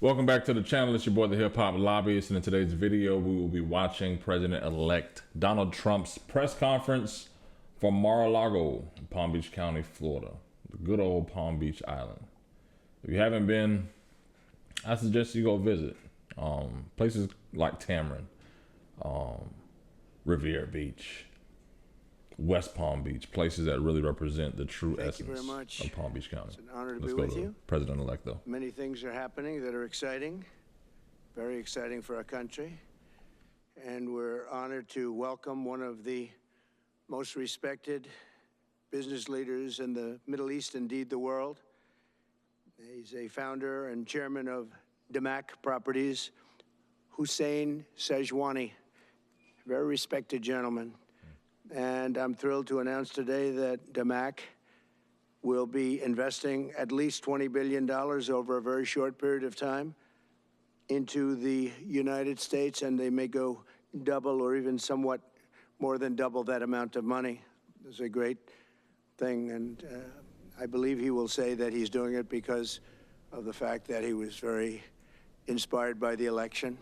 Welcome back to the channel. It's your boy, the Hip Hop Lobbyist, and in today's video, we will be watching President-elect Donald Trump's press conference from Mar-a-Lago, Palm Beach County, Florida, the good old Palm Beach Island. If you haven't been, I suggest you go visit. Places like Tamarind, Riviera Beach, West Palm Beach, places that really represent the true essence of Palm Beach County. It's an honor to Let's be go with to you. President-elect, though. Many things are happening that are exciting, very exciting for our country. And we're honored to welcome one of the most respected business leaders in the Middle East, indeed the world. He's a founder and chairman of DMAC Properties, Hussein Sajwani, very respected gentleman. And I'm thrilled to announce today that DMAC will be investing at least $20 billion over a very short period of time into the United States, and they may go double or even somewhat more than double that amount of money. It's a great thing, and I believe he will say that he's doing it because of the fact that he was very inspired by the election.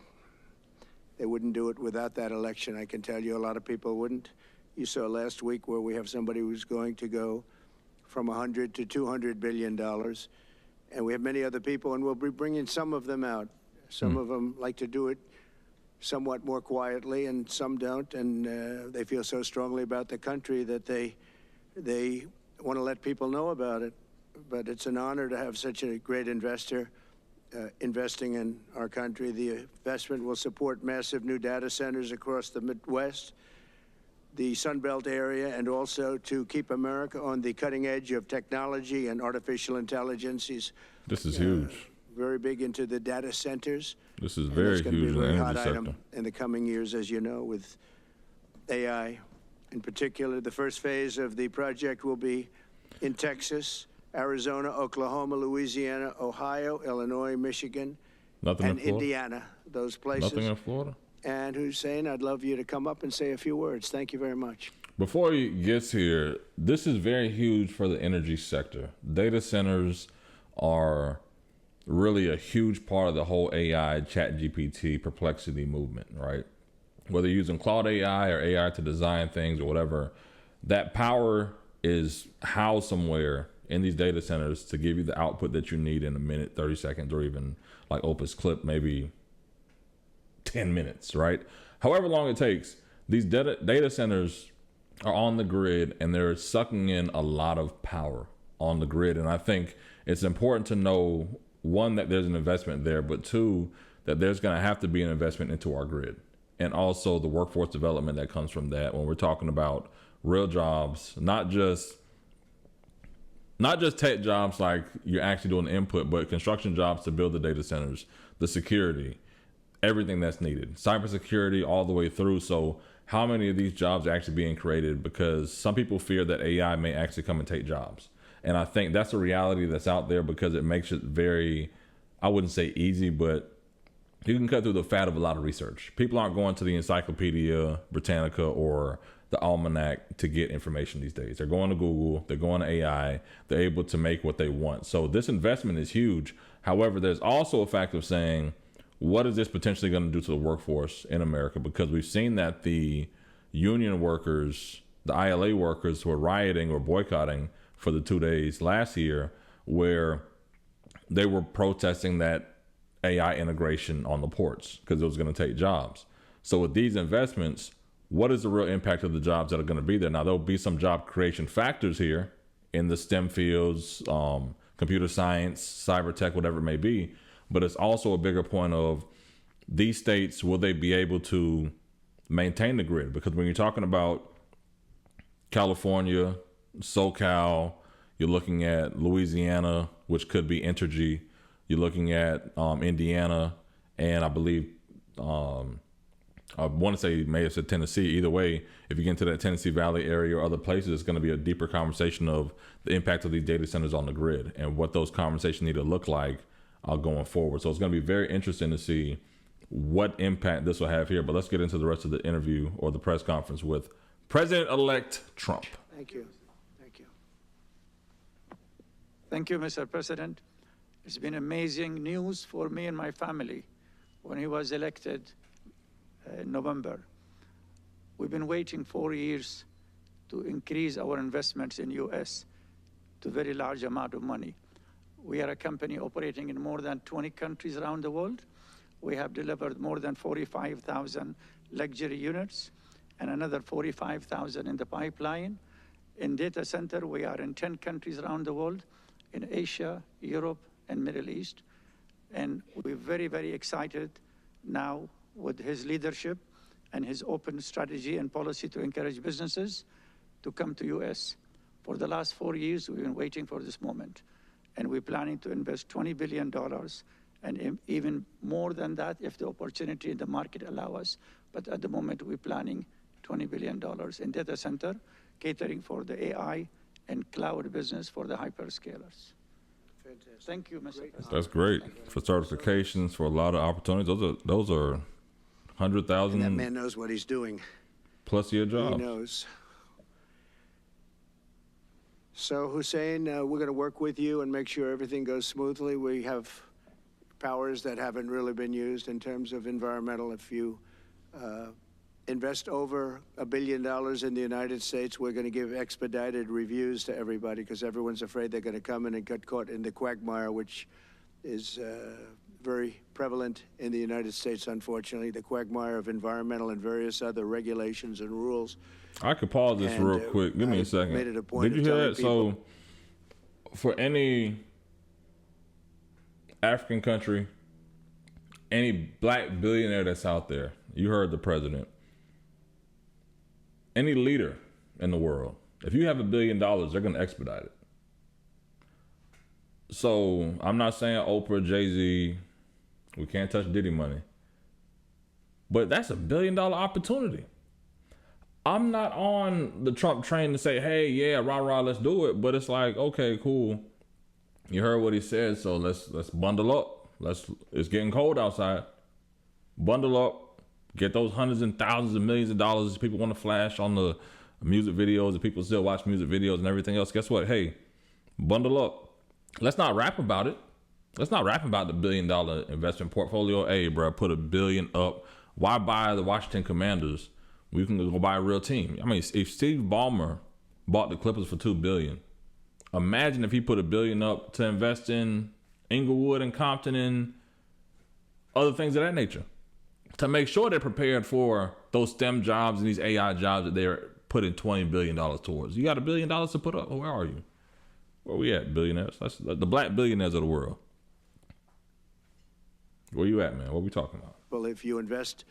They wouldn't do it without that election, I can tell you. A lot of people wouldn't. You saw last week where we have somebody who's going to go from $100 to $200 billion. And we have many other people, and we'll be bringing some of them out. Some of them like to do it somewhat more quietly, and some don't. And they feel so strongly about the country that they want to let people know about it. But it's an honor to have such a great investor investing in our country. The investment will support massive new data centers across the Midwest, the Sun Belt area, and also to keep America on the cutting edge of technology and artificial intelligence. This is huge. Very big into the data centers. This is very huge in the energy sector. It's going to be a very hot sector item in the coming years, as you know, with AI. In particular, the first phase of the project will be in Texas, Arizona, Oklahoma, Louisiana, Ohio, Illinois, Michigan, and Indiana. Those places. Nothing in Florida? And Hussein, I'd love you to come up and say a few words. Thank you very much. Before he gets here, this is very huge for the energy sector. Data centers are really a huge part of the whole AI, ChatGPT, perplexity movement, right? Whether you're using Cloud AI or AI to design things or whatever, that power is housed somewhere in these data centers to give you the output that you need in a minute, 30 seconds, or even like Opus Clip, maybe 10 minutes, right? However long it takes, these data centers are on the grid and they're sucking in a lot of power on the grid. And I think it's important to know, one, that there's an investment there, but two, that there's going to have to be an investment into our grid. And also the workforce development that comes from that when we're talking about real jobs, not just tech jobs like you're actually doing the input, but construction jobs to build the data centers, the security, everything that's needed, cybersecurity all the way through. So how many of these jobs are actually being created? Because some people fear that AI may actually come and take jobs. And I think that's a reality that's out there because it makes it very, I wouldn't say easy, but you can cut through the fat of a lot of research. People aren't going to the Encyclopedia Britannica or the Almanac to get information these days. They're going to Google, they're going to AI, they're able to make what they want. So this investment is huge. However, there's also a fact of saying, what is this potentially going to do to the workforce in America? Because we've seen that the union workers, the ILA workers who are rioting or boycotting for the 2 days last year, where they were protesting that AI integration on the ports because it was going to take jobs. So with these investments, what is the real impact of the jobs that are going to be there? Now, there'll be some job creation factors here in the STEM fields, computer science, cyber tech, whatever it may be. But it's also a bigger point of these states, will they be able to maintain the grid? Because when you're talking about California, SoCal, you're looking at Louisiana, which could be Entergy. You're looking at Indiana, and I believe, I want to say may have said Tennessee. Either way, if you get into that Tennessee Valley area or other places, it's going to be a deeper conversation of the impact of these data centers on the grid and what those conversations need to look like going forward. So it's going to be very interesting to see what impact this will have here. But let's get into the rest of the interview or the press conference with President-elect Trump. Thank you. Thank you. Thank you, Mr. President. It's been amazing news for me and my family when he was elected in November. We've been waiting 4 years to increase our investments in U.S. to a very large amount of money. We are a company operating in more than 20 countries around the world. We have delivered more than 45,000 luxury units and another 45,000 in the pipeline. In data center, we are in 10 countries around the world, in Asia, Europe, and Middle East. And we're very, very excited now with his leadership and his open strategy and policy to encourage businesses to come to U.S. For the last 4 years, we've been waiting for this moment. And we're planning to invest $20 billion and even more than that if the opportunity in the market allow us. But at the moment, we're planning $20 billion in data center, catering for the AI and cloud business for the hyperscalers. Fantastic. Thank you, Mr. President. That's great for certifications, for a lot of opportunities. Those are 100,000 That man knows what he's doing. plus year jobs. He knows. So, Hussein, we're going to work with you and make sure everything goes smoothly. We have powers that haven't really been used in terms of environmental. If you invest over $1 billion in the United States, we're going to give expedited reviews to everybody because everyone's afraid they're going to come in and get caught in the quagmire, which is very prevalent in the United States, unfortunately, the quagmire of environmental and various other regulations and rules. I could pause this And, real quick. Give me I a second. made it a point Did you of hear telling that? So, for any African country, any black billionaire that's out there, you heard the president, any leader in the world, if you have $1 billion, they're going to expedite it. So, I'm not saying Oprah, Jay-Z, we can't touch Diddy money. But that's $1 billion opportunity. I'm not on the Trump train to say, hey, yeah, rah, let's do it. But it's like, okay, cool. You heard what he said, so let's bundle up. It's getting cold outside. Bundle up. Get those hundreds and thousands of millions of dollars people want to flash on the music videos, and people still watch music videos and everything else. Guess what? Hey, bundle up. Let's not rap about it. Let's not rap about the $1 billion investment portfolio. Hey, bro, put $1 billion up. Why buy the Washington Commanders? We can go buy a real team. I mean, if Steve Ballmer bought the Clippers for $2 billion, imagine if he put $1 billion up to invest in Inglewood and Compton and other things of that nature, to make sure they're prepared for those STEM jobs and these AI jobs that they're putting $20 billion towards. You got $1 billion to put up. Where are you? Where we at, billionaires? That's the black billionaires of the world. Where you at, man? What we talking about? Well, if you invest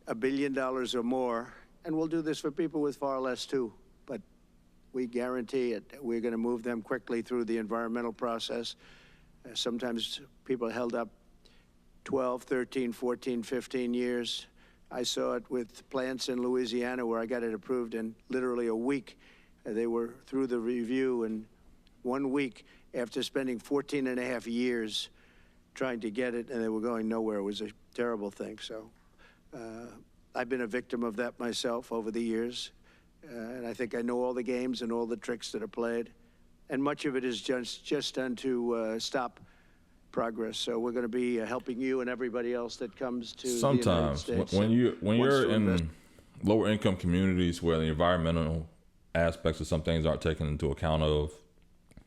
$1 billion or more, and we'll do this for people with far less too, but we guarantee it. We're going to move them quickly through the environmental process. Sometimes people are held up 12, 13, 14, 15 years. I saw it with plants in Louisiana where I got it approved in literally a week. They were through the review in 1 week after spending 14 and a half years trying to get it, and they were going nowhere. It was a terrible thing. So I've been a victim of that myself over the years, and I think I know all the games and all the tricks that are played, and much of it is just done to stop progress. So we're going to be helping you and everybody else that comes to sometimes the United States when you're invest. in lower income communities where the environmental aspects of some things aren't taken into account of,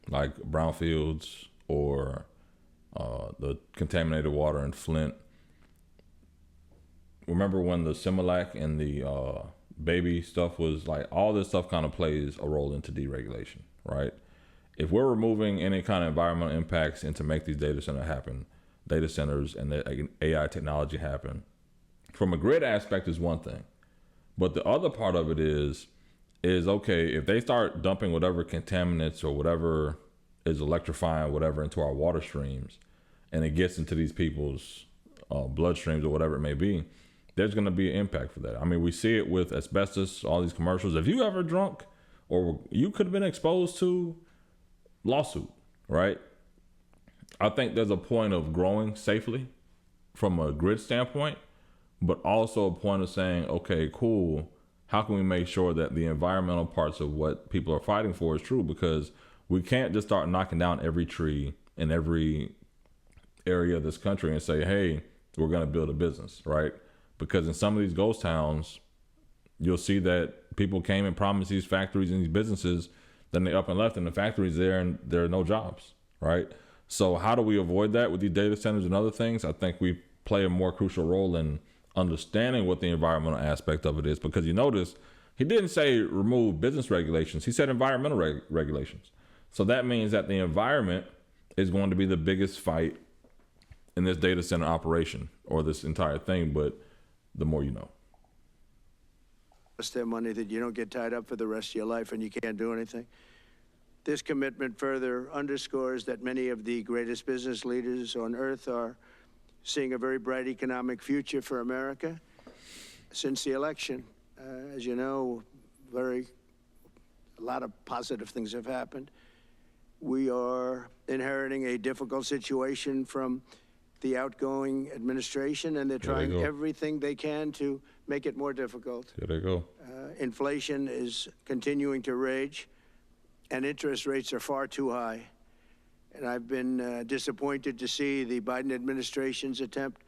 like brownfields or the contaminated water in Flint. Remember when the Similac and the baby stuff was like, all this stuff kind of plays a role into deregulation, right? If we're removing any kind of environmental impacts and to make these data centers and the AI technology happen, from a grid aspect is one thing. But the other part of it is okay, if they start dumping whatever contaminants or whatever is electrifying whatever into our water streams, and it gets into these people's bloodstreams or whatever it may be, there's going to be an impact for that. I mean, we see it with asbestos, all these commercials. If you ever drunk or you could have been exposed to, lawsuit, right? I think there's a point of growing safely from a grid standpoint, but also a point of saying, okay, cool, how can we make sure that the environmental parts of what people are fighting for is true? Because we can't just start knocking down every tree and every area of this country and say, hey, we're going to build a business, right? Because in some of these ghost towns, you'll see that people came and promised these factories and these businesses, then they up and left, and the factory's there and there are no jobs, right? So how do we avoid that with these data centers and other things? I think we play a more crucial role in understanding what the environmental aspect of it is, because you notice he didn't say remove business regulations. He said environmental regulations. So that means that the environment is going to be the biggest fight in this data center operation or this entire thing, but the more you know. It's their money that you don't get tied up for the rest of your life and you can't do anything. This commitment further underscores that many of the greatest business leaders on earth are seeing a very bright economic future for America since the election. As you know, a lot of positive things have happened. We are inheriting a difficult situation from the outgoing administration, and they're trying everything they can to make it more difficult. Here they go. Inflation is continuing to rage, and interest rates are far too high. And I've been disappointed to see the Biden administration's attempt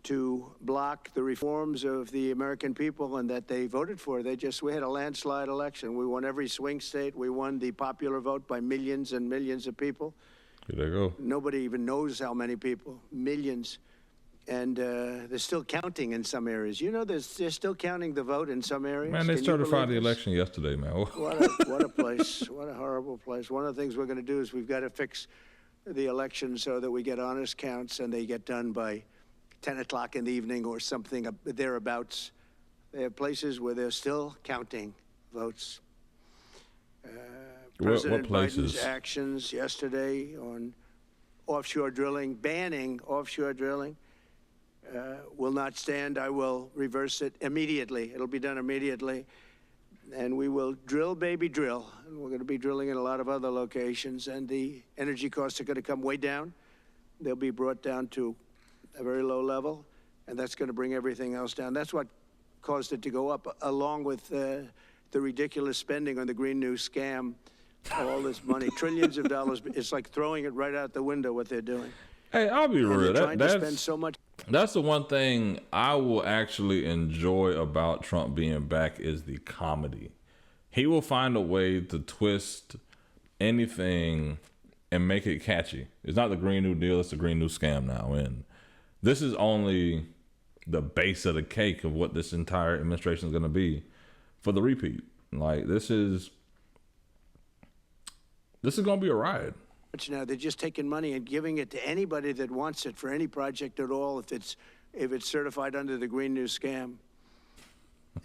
to block the reforms of the American people and that they voted for. We had a landslide election. We won every swing state. We won the popular vote by millions and millions of people. Here they go. Nobody even knows how many people, millions. And they're still counting in some areas. You know, they're still counting the vote in some areas. Man, they certified the election yesterday, man. What a place. What a horrible place. One of the things we're going to do is we've got to fix the election so that we get honest counts and they get done by 10 o'clock in the evening or something thereabouts. They have places where they're still counting votes. President Biden's actions yesterday on offshore drilling, banning offshore drilling, will not stand. I will reverse it immediately. It'll be done immediately. And we will drill, baby, drill. And we're going to be drilling in a lot of other locations. And the energy costs are going to come way down. They'll be brought down to a very low level. And that's going to bring everything else down. That's what caused it to go up, along with the ridiculous spending on the Green New scam. All this money, trillions of dollars. It's like throwing it right out the window, what they're doing. Hey, I'll be real. That's spend so much. That's the one thing I will actually enjoy about Trump being back is the comedy. He will find a way to twist anything and make it catchy. It's not the Green New Deal, it's the Green New Scam now. And this is only the base of the cake of what this entire administration is going to be for the repeat. Like, this is going to be a ride. Now they're just taking money and giving it to anybody that wants it for any project at all, if it's certified under the Green New Scam,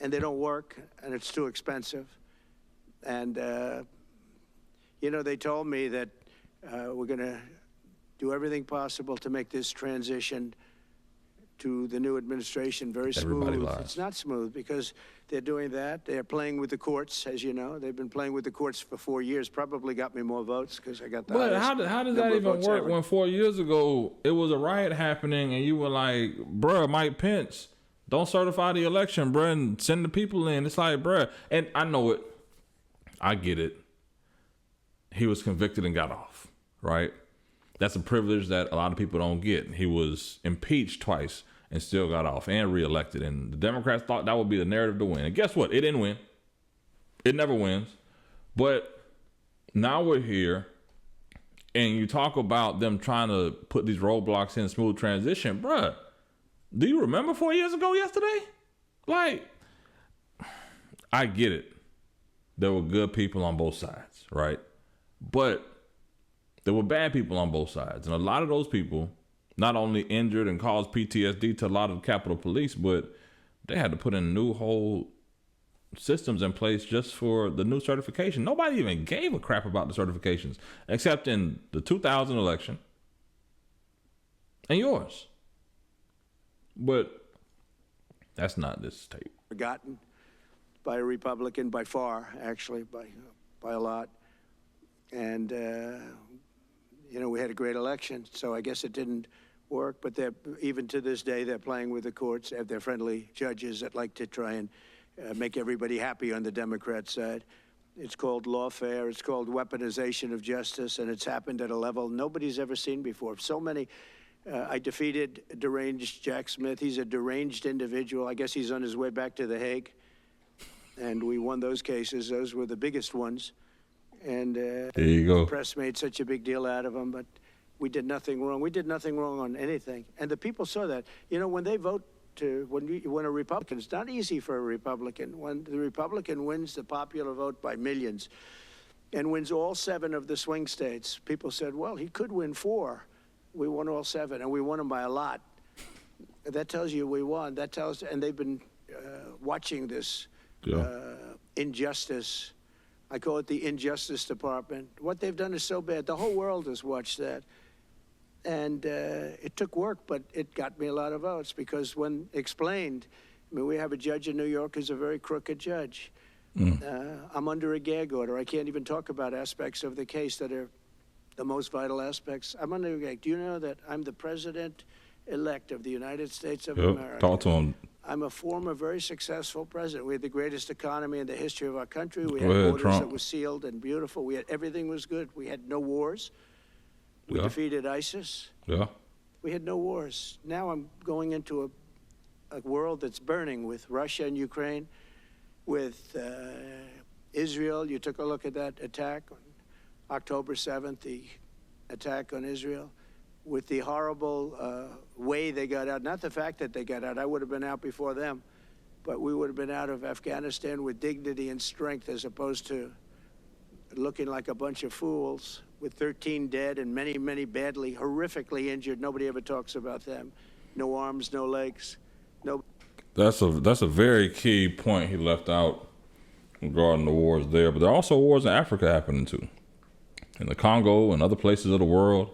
and they don't work and it's too expensive. And you know, they told me that we're going to do everything possible to make this transition to the new administration very smooth. It's not smooth because they're doing that. They're playing with the courts, as you know. They've been playing with the courts for 4 years. Probably got me more votes because I got the But how does that even work when 4 years ago it was a riot happening and you were like, bruh, Mike Pence, don't certify the election, bruh, and send the people in. It's like, bruh. And I know it. I get it. He was convicted and got off, right? That's a privilege that a lot of people don't get. He was impeached twice and still got off and reelected. And the Democrats thought that would be the narrative to win. And guess what? It didn't win. It never wins. But now we're here, and you talk about them trying to put these roadblocks in smooth transition. Bruh, do you remember 4 years ago yesterday? Like, I get it. There were good people on both sides, right? But there were bad people on both sides. And a lot of those people not only injured and caused PTSD to a lot of the Capitol Police, but they had to put in new whole systems in place just for the new certification. Nobody even gave a crap about the certifications, except in the 2000 election and yours. But that's not this tape. Forgotten by a Republican, by far, actually, by a lot. And, you know, we had a great election, so I guess it didn't work. But even to this day, they're playing with the courts. They have their friendly judges that like to try and make everybody happy on the Democrat side. It's called lawfare. It's called weaponization of justice, and it's happened at a level nobody's ever seen before. So many I defeated deranged Jack Smith. He's a deranged individual. I guess he's on his way back to The Hague. And we won those cases. Those were the biggest ones. And there you go. the press made such a big deal out of them, but we did nothing wrong. We did nothing wrong on anything. And the people saw that. You know, when they vote when a Republican, it's not easy for a Republican. When the Republican wins the popular vote by millions and wins all 7 of the swing states, people said, well, he could win 4. We won all 7, and we won them by a lot. That tells you we won. That tells, and they've been watching this injustice. I call it the Injustice Department. What they've done is so bad. The whole world has watched that. And it took work, but it got me a lot of votes because when explained, I mean, we have a judge in New York who's a very crooked judge. I'm under a gag order. I can't even talk about aspects of the case that are the most vital aspects. I'm under a gag. Do you know that I'm the president-elect of the United States of America? Talk to him. I'm a former, very successful president. We had the greatest economy in the history of our country. We had Go ahead, borders Trump. that were sealed and beautiful. We had everything was good. We had no wars. We defeated ISIS. We had no wars. Now I'm going into a world that's burning with Russia and Ukraine, with Israel. You took a look at that attack on October 7th, the attack on Israel, with the horrible way they got out. Not the fact that they got out. I would have been out before them. But we would have been out of Afghanistan with dignity and strength as opposed to looking like a bunch of fools with 13 dead and many, many badly, horrifically injured. Nobody ever talks about them. No arms, no legs. No. That's a very key point he left out regarding the wars there. But there are also wars in Africa happening too, in the Congo and other places of the world.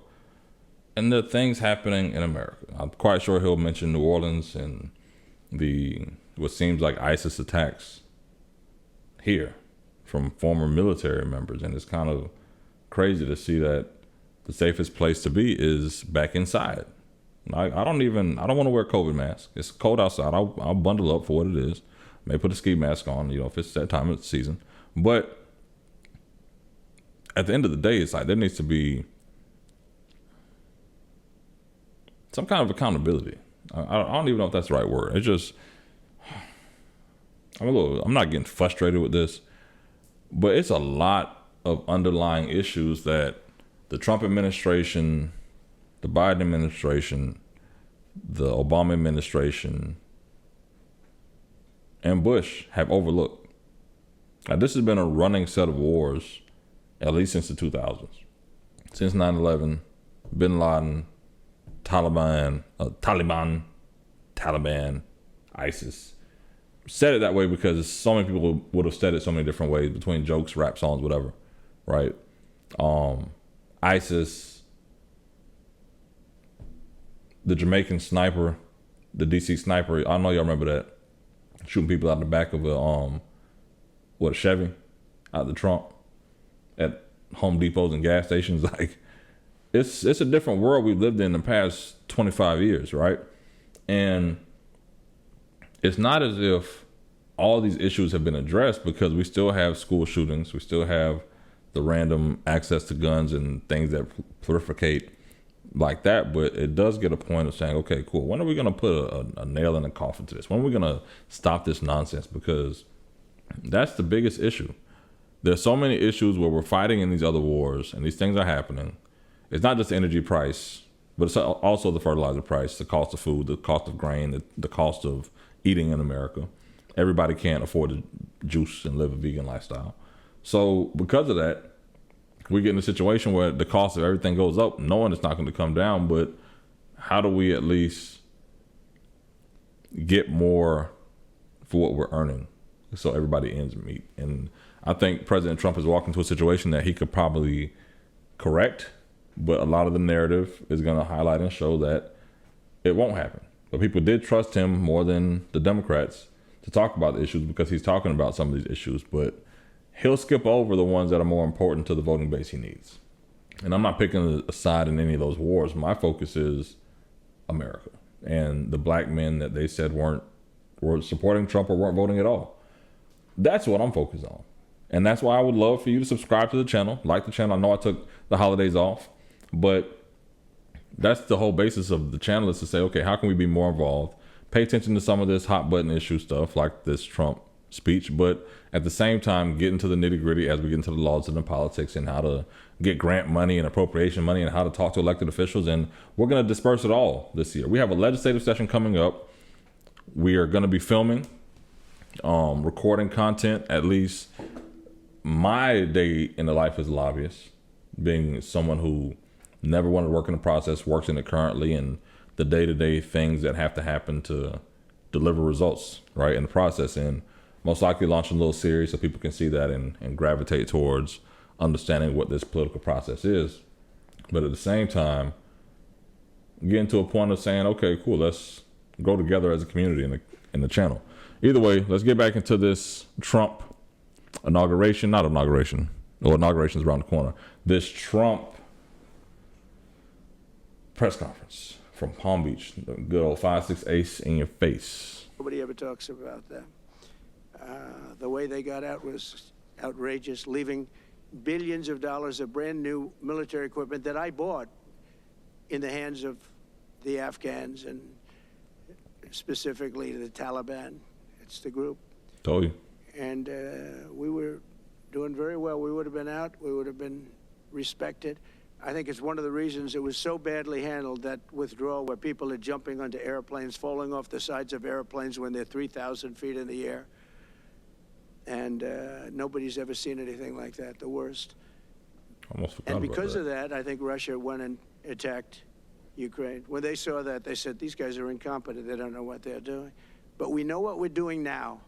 And there are things happening in America. I'm quite sure he'll mention New Orleans and what seems like ISIS attacks here from former military members. And it's kind of crazy to see that the safest place to be is back inside. I don't want to wear a COVID mask. It's cold outside. I'll bundle up for what it is. May put a ski mask on, if it's that time of the season. But at the end of the day, it's like there needs to be some kind of accountability. I don't even know if that's the right word. It's just, I'm not getting frustrated with this, but it's a lot of underlying issues that the Trump administration, the Biden administration, the Obama administration, and Bush have overlooked. Now, this has been a running set of wars, at least since the 2000s. Since 9/11, Bin Laden, Taliban, ISIS. Said it that way because so many people would have said it so many different ways between jokes, rap songs, whatever, right? ISIS, the Jamaican sniper, the DC sniper. I know y'all remember that, shooting people out the back of a Chevy, out the trunk at Home Depots and gas stations. Like, it's a different world we've lived in the past 25 years, right? And it's not as if all these issues have been addressed, because we still have school shootings. We still have the random access to guns and things that proliferate like that. But it does get a point of saying, okay, cool. When are we going to put a nail in the coffin to this? When are we going to stop this nonsense? Because that's the biggest issue. There's so many issues where we're fighting in these other wars and these things are happening. It's not just the energy price, but it's also the fertilizer price, the cost of food, the cost of grain, the cost of eating in America. Everybody can't afford to juice and live a vegan lifestyle. So because of that, we get in a situation where the cost of everything goes up, knowing it's not going to come down. But how do we at least get more for what we're earning so everybody ends meet? And I think President Trump is walking to a situation that he could probably correct, but a lot of the narrative is going to highlight and show that it won't happen. But people did trust him more than the Democrats to talk about the issues, because he's talking about some of these issues, but he'll skip over the ones that are more important to the voting base he needs. And I'm not picking a side in any of those wars. My focus is America and the black men that they said were supporting Trump or weren't voting at all. That's what I'm focused on. And that's why I would love for you to subscribe to the channel, like the channel. I know I took the holidays off, but That's the whole basis of the channel, is to say, okay, how can we be more involved? Pay attention to some of this hot button issue stuff like this Trump speech, but at the same time, get into the nitty gritty as we get into the laws and the politics and how to get grant money and appropriation money and how to talk to elected officials. And we're going to disperse it all this year. We have a legislative session coming up. We are going to be filming, recording content. At least my day in the life as a lobbyist, being someone who never wanted to work in the process, works in it currently, and the day-to-day things that have to happen to deliver results, right, in the process. And most likely launch a little series so people can see that and gravitate towards understanding what this political process is. But at the same time, getting to a point of saying, okay, cool, let's go together as a community in the channel. Either way, let's get back into this Trump inauguration's around the corner. This Trump press conference from Palm Beach, the good old 5-6 ace in your face. Nobody ever talks about that. The way they got out was outrageous, leaving billions of dollars of brand new military equipment that I bought in the hands of the Afghans and specifically the Taliban. It's the group. Told you. And we were doing very well. We would have been out. We would have been respected. I think it's one of the reasons it was so badly handled, that withdrawal where people are jumping onto airplanes, falling off the sides of airplanes when they're 3,000 feet in the air. And nobody's ever seen anything like that, the worst. Almost forgot and because about of that, I think Russia went and attacked Ukraine. When they saw that, they said, these guys are incompetent. They don't know what they're doing. But we know what we're doing now.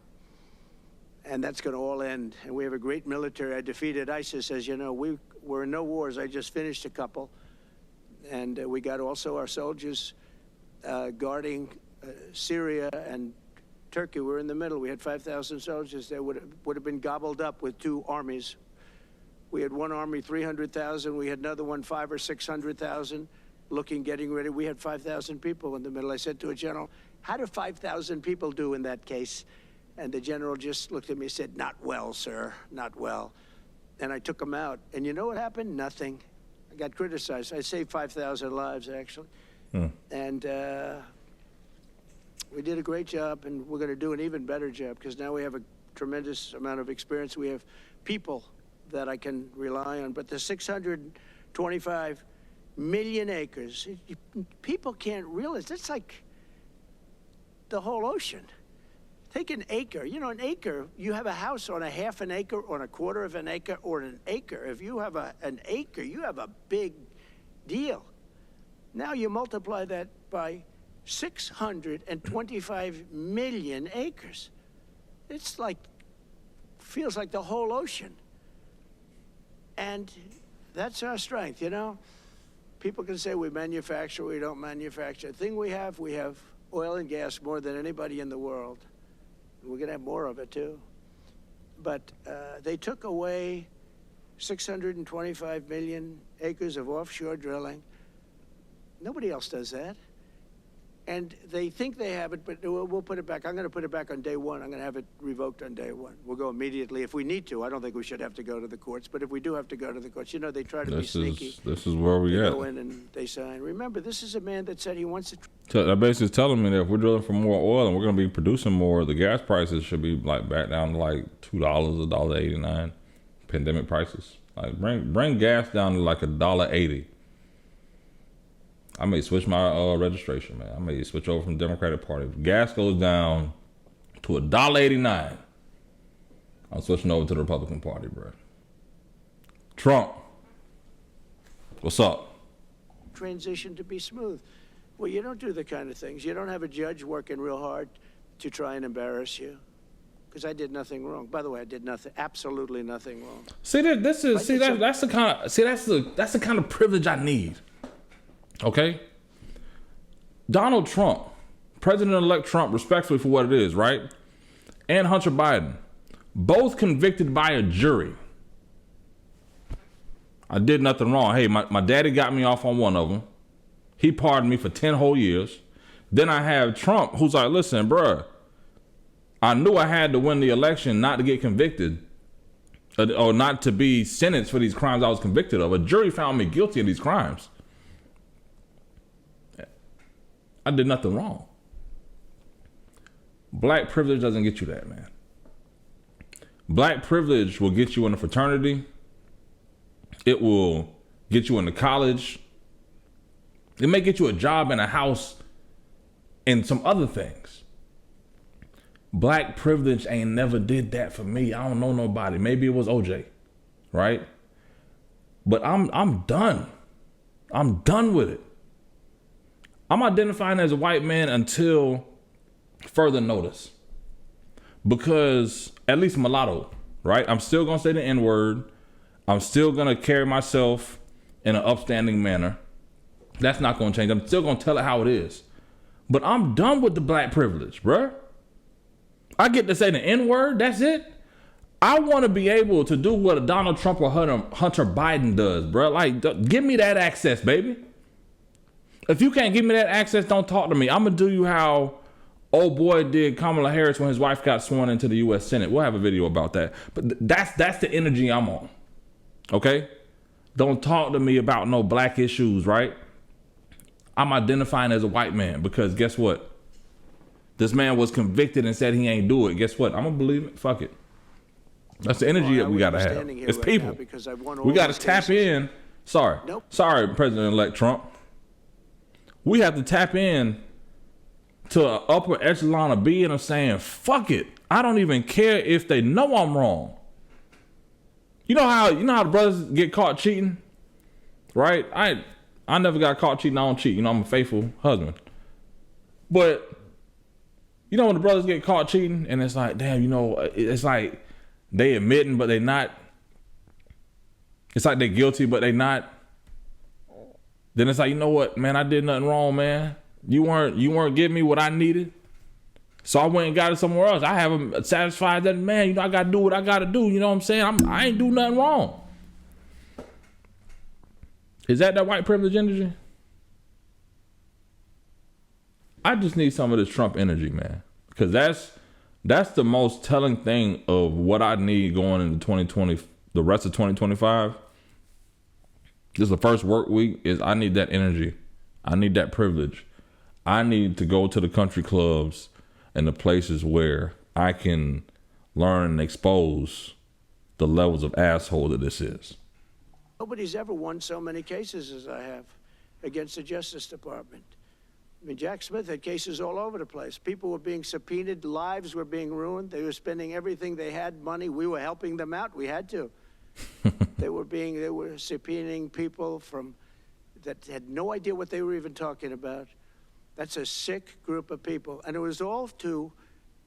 And that's going to all end. And we have a great military. I defeated ISIS. As you know, we're in no wars. I just finished a couple. And we got also our soldiers guarding Syria and Turkey. We're in the middle. We had 5,000 soldiers. They would have been gobbled up with two armies. We had one army, 300,000. We had another one, 500,000 or 600,000, getting ready. We had 5,000 people in the middle. I said to a general, how do 5,000 people do in that case? And the general just looked at me and said, not well, sir, not well. And I took him out. And you know what happened? Nothing. I got criticized. I saved 5,000 lives, actually. And we did a great job, and we're going to do an even better job because now we have a tremendous amount of experience. We have people that I can rely on. But the 625 million acres, people can't realize. That's like the whole ocean. Take an acre. You know, an acre, you have a house on a half an acre, on a quarter of an acre, or an acre. If you have an acre, you have a big deal. Now you multiply that by 625 million acres. It's like, feels like the whole ocean. And that's our strength, you know? People can say we manufacture, we don't manufacture. The thing we have oil and gas more than anybody in the world. We're going to have more of it, too. But they took away 625 million acres of offshore drilling. Nobody else does that. And they think they have it, but we'll put it back. I'm going to put it back on day one. I'm going to have it revoked on day one. We'll go immediately if we need to. I don't think we should have to go to the courts, but if we do have to go to the courts, you know, they try to be sneaky. This is where we at. They go in and they sign. Remember, this is a man that said he wants to... So that basically is telling me that if we're drilling for more oil and we're going to be producing more, the gas prices should be like back down to like $2, $1.89, pandemic prices. Like bring gas down to like $1.80. I may switch my registration, man. I may switch over from the Democratic Party. If gas goes down to $1.89, I'm switching over to the Republican Party, bro. Trump, what's up? Transition to be smooth. Well, you don't do the kind of things. You don't have a judge working real hard to try and embarrass you. Because I did nothing wrong. By the way, I did nothing, absolutely nothing wrong. That's the kind of privilege I need. Okay? Donald Trump, President-elect Trump, respectfully for what it is, right? And Hunter Biden, both convicted by a jury. I did nothing wrong. Hey, my daddy got me off on one of them. He pardoned me for 10 whole years. Then I have Trump, who's like, listen, bruh, I knew I had to win the election not to get convicted or not to be sentenced for these crimes I was convicted of. A jury found me guilty of these crimes. I did nothing wrong. Black privilege doesn't get you that, man. Black privilege will get you in a fraternity. It will get you into college. It may get you a job in a house and some other things. Black privilege ain't never did that for me. I don't know nobody. Maybe it was OJ, right? But I'm done. I'm done with it. I'm identifying as a white man until further notice. Because, at least mulatto, right? I'm still going to say the N-word. I'm still going to carry myself in an upstanding manner. That's not going to change. I'm still going to tell it how it is. But I'm done with the black privilege, bruh. I get to say the N-word, that's it. I want to be able to do what Donald Trump or Hunter Biden does, bruh. Like, give me that access, baby. If you can't give me that access, don't talk to me. I'm going to do you how old boy did Kamala Harris when his wife got sworn into the U.S. Senate. We'll have a video about that. But that's the energy I'm on. Okay? Don't talk to me about no black issues, right? I'm identifying as a white man because guess what? This man was convicted and said he ain't do it. Guess what? I'm going to believe it. Fuck it. That's the energy that we got to have. It's right people. We got to tap in. Sorry. Nope. Sorry, President-elect Trump. We have to tap in to an upper echelon of being of saying, fuck it. I don't even care if they know I'm wrong. You know how the brothers get caught cheating? Right? I never got caught cheating. I don't cheat. You know, I'm a faithful husband. But you know when the brothers get caught cheating and it's like, damn, you know, it's like they admitting but they not. It's like they guilty but they not. Then it's like, you know what, man, I did nothing wrong, man. You weren't giving me what I needed. So I went and got it somewhere else. I haven't satisfied that, man, you know, I got to do what I got to do. You know what I'm saying? I ain't do nothing wrong. Is that white privilege energy? I just need some of this Trump energy, man. Because that's the most telling thing of what I need going into 2020, the rest of 2025. This is the first work week, is I need that energy. I need that privilege. I need to go to the country clubs and the places where I can learn and expose the levels of asshole that this is. Nobody's ever won so many cases as I have against the Justice Department. I mean, Jack Smith had cases all over the place. People were being subpoenaed, lives were being ruined. They were spending everything they had, money. We were helping them out. We had to. They were subpoenaing people that had no idea what they were even talking about. That's a sick group of people. And it was all to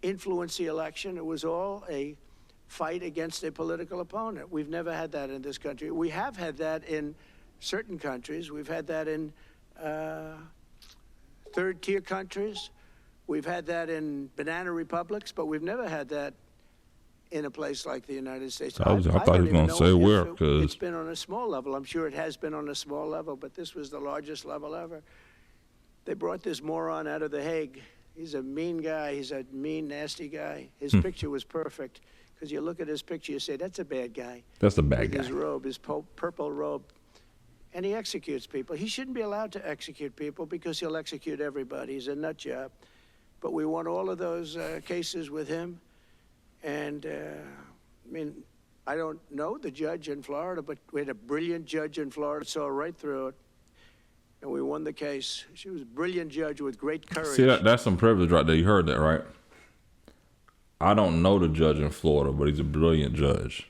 influence the election. It was all a fight against a political opponent. We've never had that in this country. We have had that in certain countries. We've had that in third-tier countries. We've had that in banana republics, but we've never had that in a place like the United States. I thought he was going to say where, because it's been on a small level. I'm sure it has been on a small level, but this was the largest level ever. They brought this moron out of The Hague. He's a mean guy. He's a mean, nasty guy. His picture was perfect, because you look at his picture, you say, that's a bad guy. That's a bad guy. His robe, his purple robe. And he executes people. He shouldn't be allowed to execute people because he'll execute everybody. He's a nut job. But we won all of those cases with him. And, I mean, I don't know the judge in Florida, but we had a brilliant judge in Florida, saw right through it. And we won the case. She was a brilliant judge with great courage. See, that's some privilege right there. You heard that, right? I don't know the judge in Florida, but he's a brilliant judge.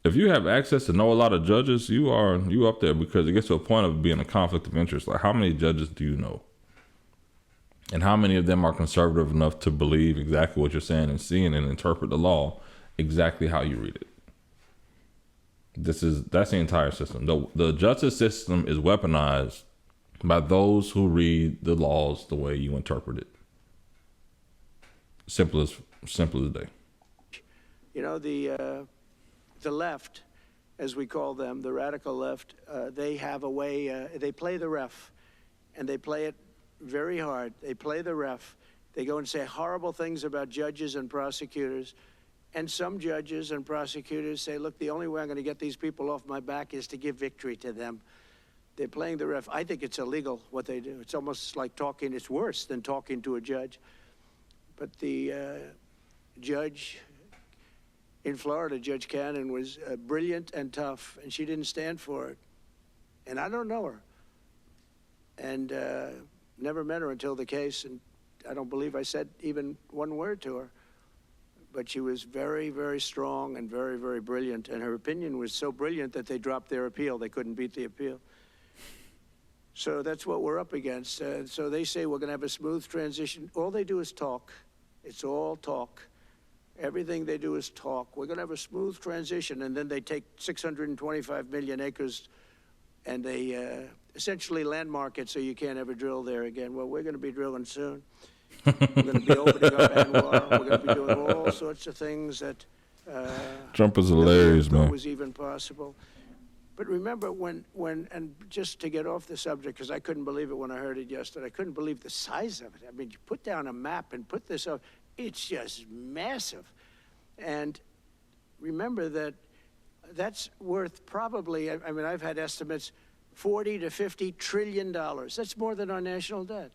If you have access to know a lot of judges, you up there, because it gets to a point of being a conflict of interest. Like, how many judges do you know? And how many of them are conservative enough to believe exactly what you're saying and seeing and interpret the law exactly how you read it? That's the entire system. The justice system is weaponized by those who read the laws the way you interpret it. Simple as day. You know, the left, as we call them, the radical left, they have a way, they play the ref, and they play it very hard. They play the ref. They go and say horrible things about judges and prosecutors. And some judges and prosecutors say, look, the only way I'm going to get these people off my back is to give victory to them. They're playing the ref. I think it's illegal what they do. It's almost like talking. It's worse than talking to a judge. But the judge in Florida, Judge Cannon, was brilliant and tough, and she didn't stand for it. And I don't know her. And never met her until the case, and I don't believe I said even one word to her. But she was very, very strong and very, very brilliant. And her opinion was so brilliant that they dropped their appeal. They couldn't beat the appeal. So that's what we're up against. So they say we're going to have a smooth transition. All they do is talk. It's all talk. Everything they do is talk. We're going to have a smooth transition. And then they take 625 million acres and they essentially landmark it so you can't ever drill there again. Well, we're going to be drilling soon. We're going to be opening up ANWR. We're going to be doing all sorts of things that Trump is hilarious, man. Was even possible. But remember and just to get off the subject, because I couldn't believe it when I heard it yesterday. I couldn't believe the size of it. I mean, you put down a map and put this up. It's just massive. And remember that that's worth probably, I mean, I've had estimates, $40 to $50 trillion. That's more than our national debt.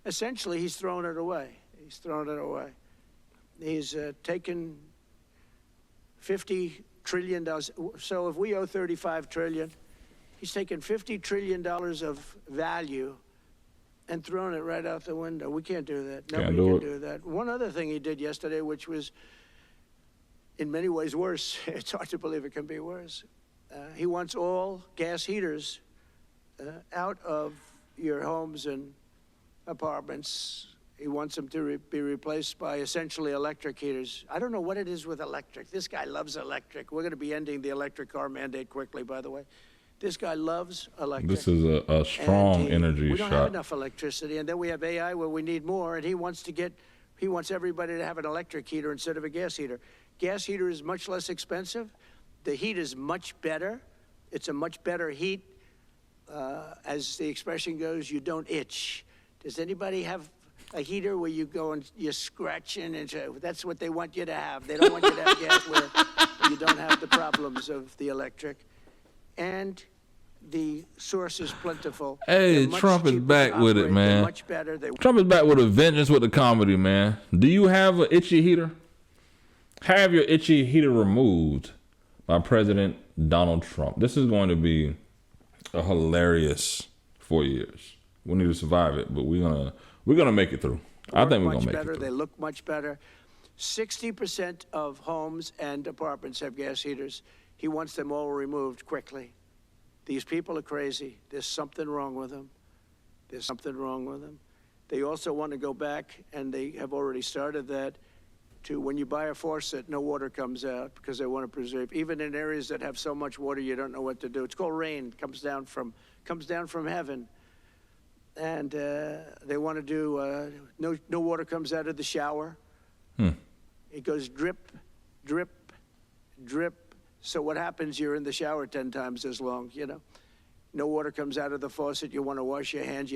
Essentially, he's thrown it away. He's thrown it away. He's taken $50 trillion. So if we owe $35 trillion, he's taken $50 trillion of value and thrown it right out the window. We can't do that. Nobody can do that. One other thing he did yesterday, which was in many ways worse. It's hard to believe it can be worse. He wants all gas heaters out of your homes and apartments. He wants them to be replaced by essentially electric heaters. I don't know what it is with electric. This guy loves electric. We're going to be ending the electric car mandate quickly, by the way. This guy loves electric. This is a strong energy shot. We don't have enough electricity, and then we have AI where we need more, and he wants everybody to have an electric heater instead of a gas heater. Gas heater is much less expensive. The heat is much better. It's a much better heat. As the expression goes, you don't itch. Does anybody have a heater where you go and you're scratching? And that's what they want you to have. They don't want you to have gas where you don't have the problems of the electric. And the source is plentiful. Hey, Trump is back with it, man. Much better. Trump is back with a vengeance with the comedy, man. Do you have an itchy heater? Have your itchy heater removed by President Donald Trump. This is going to be a hilarious 4 years. We need to survive it, but we're gonna make it through. I think we're gonna make it through. They look much better. 60% of homes and apartments have gas heaters. He wants them all removed quickly. These people are crazy. There's something wrong with them. There's something wrong with them. They also want to go back, and they have already started that, to when you buy a faucet, no water comes out because they want to preserve. Even in areas that have so much water, you don't know what to do. It's called rain. Comes down from heaven. And they want to do no water comes out of the shower. It goes drip, drip, drip. So what happens? You're in the shower 10 times as long. You know, no water comes out of the faucet. You want to wash your hands.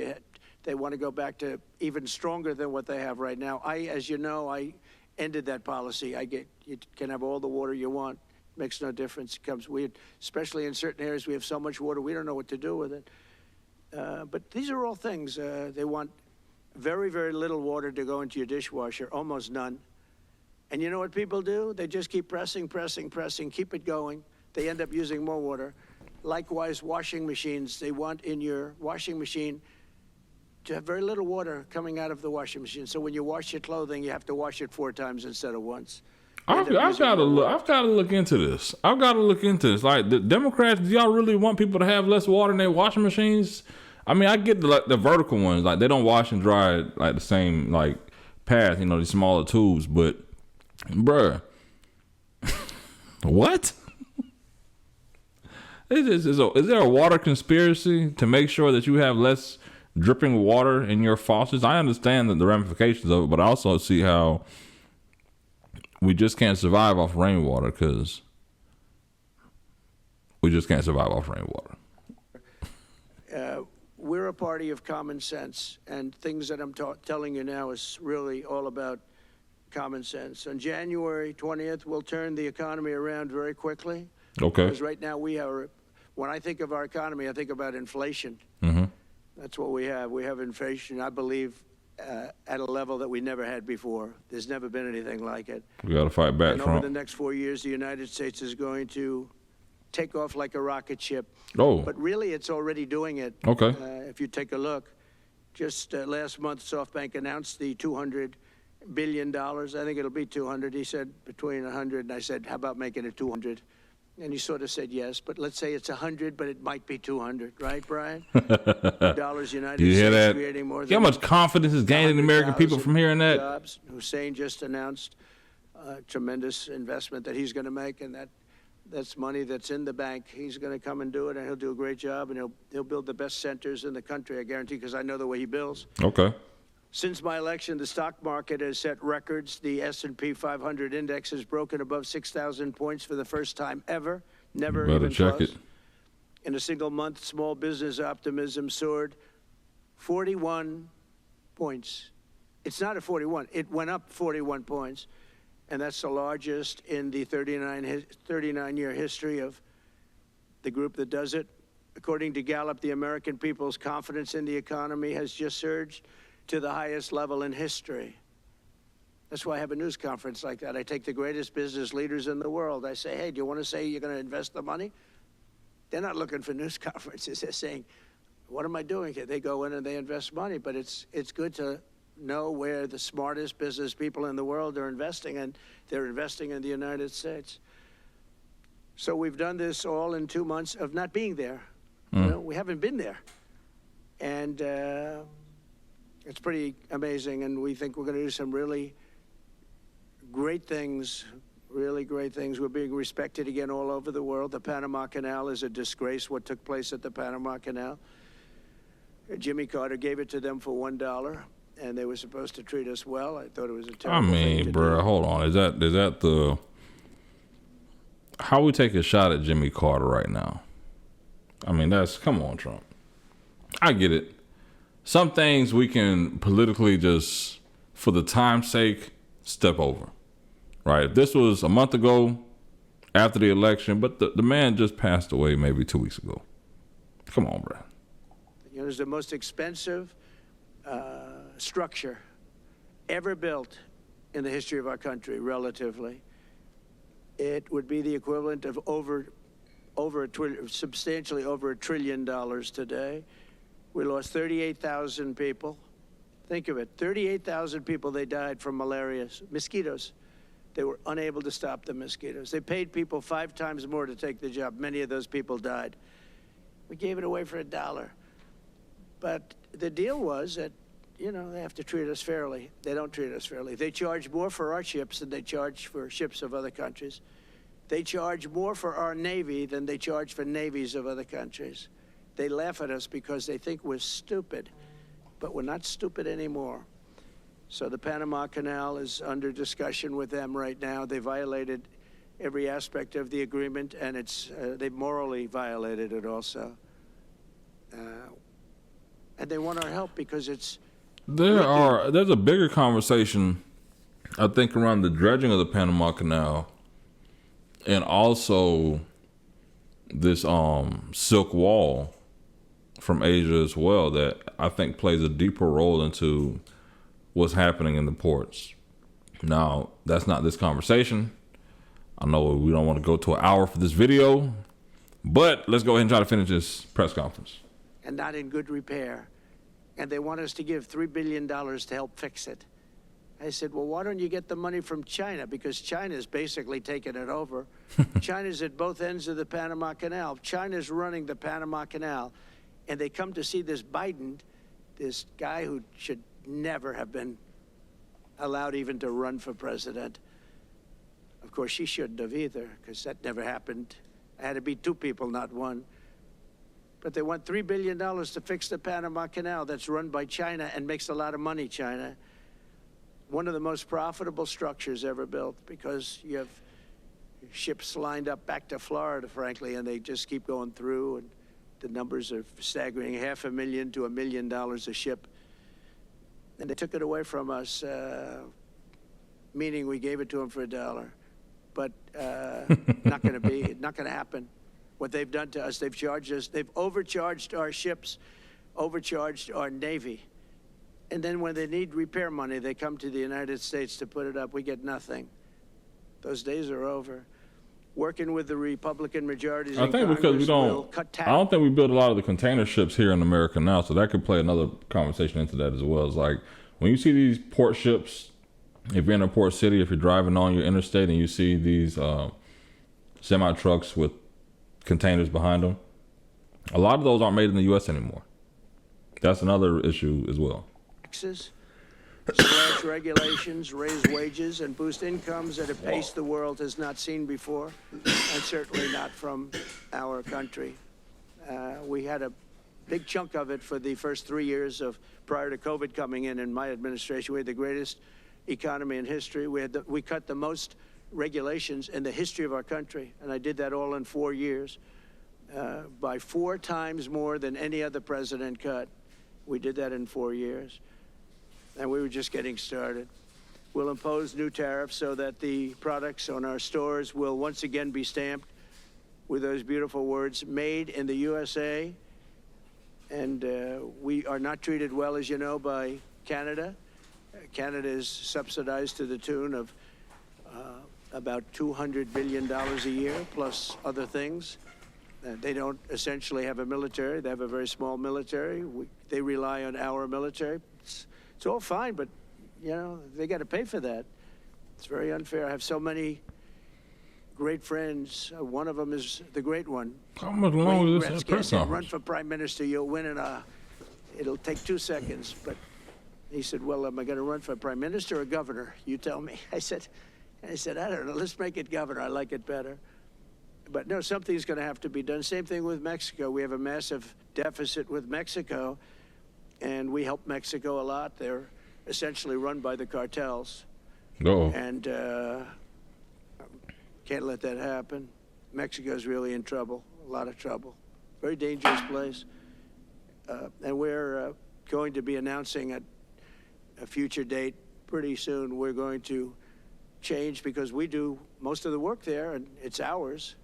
They want to go back to even stronger than what they have right now. As you know, I ended that policy. You can have all the water you want. Makes no difference. It comes weird, especially in certain areas. We have so much water, we don't know what to do with it. But these are all things. They want very, very little water to go into your dishwasher, almost none. And you know what people do? They just keep pressing, keep it going. They end up using more water. Likewise, washing machines. They want in your washing machine to have very little water coming out of the washing machine. So when you wash your clothing, you have to wash it 4 times instead of once. I've got to look into this. Like, the Democrats, do y'all really want people to have less water in their washing machines? I mean, I get the vertical ones, like they don't wash and dry like the same like path, you know, these smaller tubes. But, bruh, what? Is there a water conspiracy to make sure that you have less dripping water in your faucets? I understand the ramifications of it, but I also see how we just can't survive off rainwater because we just can't survive off rainwater. We're a party of common sense, and things that I'm telling you now is really all about common sense. On January 20th, we'll turn the economy around very quickly. Okay. Because right now we're When I think of our economy, I think about inflation. Mm-hmm. That's what we have. We have inflation, I believe, at a level that we never had before. There's never been anything like it. We got to fight back, And Trump. over the next 4 years, the United States is going to take off like a rocket ship. Oh. But really, it's already doing it. Okay. If you take a look, just last month, SoftBank announced the $200 billion. I think it'll be 200. He said between 100, and I said, how about making it 200? And he sort of said yes, but let's say it's 100, but it might be 200, right, Brian? Dollars United You hear States that? creating more See how than much confidence is gained in the American people from hearing that? jobs. Hussein just announced a tremendous investment that he's going to make, and that's money that's in the bank. He's going to come and do it, and he'll do a great job, and he'll build the best centers in the country, I guarantee, because I know the way he builds. Okay. Since my election, the stock market has set records. The S&P 500 index has broken above 6,000 points for the first time ever. Never Better even check close. it. In a single month, small business optimism soared 41 points. It's not a 41. It went up 41 points, and that's the largest in the 39-year history of the group that does it. According to Gallup, the American people's confidence in the economy has just surged to the highest level in history. That's why I have a news conference like that. I take the greatest business leaders in the world. I say, hey, do you want to say you're going to invest the money? They're not looking for news conferences. They're saying, what am I doing here? They go in and they invest money, but it's good to know where the smartest business people in the world are investing, and they're investing in the United States. So we've done this all in 2 months of not being there. You know, we haven't been there. And it's pretty amazing, and we think we're going to do some really great things, really great things. We're being respected again all over the world. The Panama Canal is a disgrace, what took place at the Panama Canal. Jimmy Carter gave it to them for $1, and they were supposed to treat us well. I thought it was a terrible thing to bro, do. hold on. Is that the... How we take a shot at Jimmy Carter right now? I mean, come on, Trump. I get it. Some things we can politically just, for the time's sake, step over. Right? If this was a month ago, after the election, but the man just passed away maybe 2 weeks ago. Come on, bro. You know, it's the most expensive structure ever built in the history of our country, relatively. It would be the equivalent of substantially over $1 trillion today. We lost 38,000 people. Think of it, 38,000 people, they died from malaria, mosquitoes. They were unable to stop the mosquitoes. They paid people 5 times more to take the job. Many of those people died. We gave it away for $1. But the deal was that, you know, they have to treat us fairly. They don't treat us fairly. They charge more for our ships than they charge for ships of other countries. They charge more for our Navy than they charge for navies of other countries. They laugh at us because they think we're stupid, but we're not stupid anymore. So the Panama Canal is under discussion with them right now. They violated every aspect of the agreement, and they morally violated it also. And they want our help because it's... There's a bigger conversation, I think, around the dredging of the Panama Canal, and also this Silk Wall from Asia as well, that I think plays a deeper role into what's happening in the ports. Now, that's not this conversation. I know we don't want to go to an hour for this video, but let's go ahead and try to finish this press conference. And not in good repair. And they want us to give $3 billion to help fix it. I said, well, why don't you get the money from China? Because China's basically taken it over. China's at both ends of the Panama Canal. China's running the Panama Canal. And they come to see this Biden, this guy who should never have been allowed even to run for president. Of course, she shouldn't have either, because that never happened. I had to be 2 people, not 1. But they want $3 billion to fix the Panama Canal that's run by China and makes a lot of money, China. One of the most profitable structures ever built, because you have ships lined up back to Florida, frankly, and they just keep going through, and the numbers are staggering, $500,000 to $1 million a ship. And they took it away from us, meaning we gave it to them for $1. But not going to happen. what they've done to us. They've charged us. They've overcharged our ships, overcharged our Navy. And then when they need repair money, they come to the United States to put it up. We get nothing. Those days are over. Working with the Republican majorities in Congress, because we will don't, cut I don't think we build a lot of the container ships here in America now, so that could play another conversation into that as well. It's like when you see these port ships, if you're in a port city, if you're driving on your interstate and you see these semi trucks with containers behind them, a lot of those aren't made in the U.S. anymore. That's another issue as well. Taxes, slash regulations, raise wages, and boost incomes at a pace the world has not seen before, and certainly not from our country. We had a big chunk of it for the first 3 years prior to COVID coming in my administration. We had the greatest economy in history. We cut the most regulations in the history of our country, and I did that all in 4 years, by 4 times more than any other president cut. We did that in 4 years. And we were just getting started. We'll impose new tariffs so that the products on our stores will once again be stamped with those beautiful words, made in the USA. And we are not treated well, as you know, by Canada. Canada is subsidized to the tune of about $200 billion a year, plus other things. They don't essentially have a military. They have a very small military. They rely on our military. It's all fine, but, you know, they got to pay for that. It's very unfair. I have so many great friends. One of them is the great one. How much longer is this press said, conference? run for prime minister, you'll win it'll take 2 seconds. But he said, well, am I going to run for prime minister or governor? You tell me. I said, I don't know. Let's make it governor. I like it better. But no, something's going to have to be done. Same thing with Mexico. We have a massive deficit with Mexico. And we help Mexico a lot. They're essentially run by the cartels. Uh-oh. And can't let that happen. Mexico's really in trouble, a lot of trouble. Very dangerous place. And we're going to be announcing at a future date pretty soon. We're going to change, because we do most of the work there, and it's ours.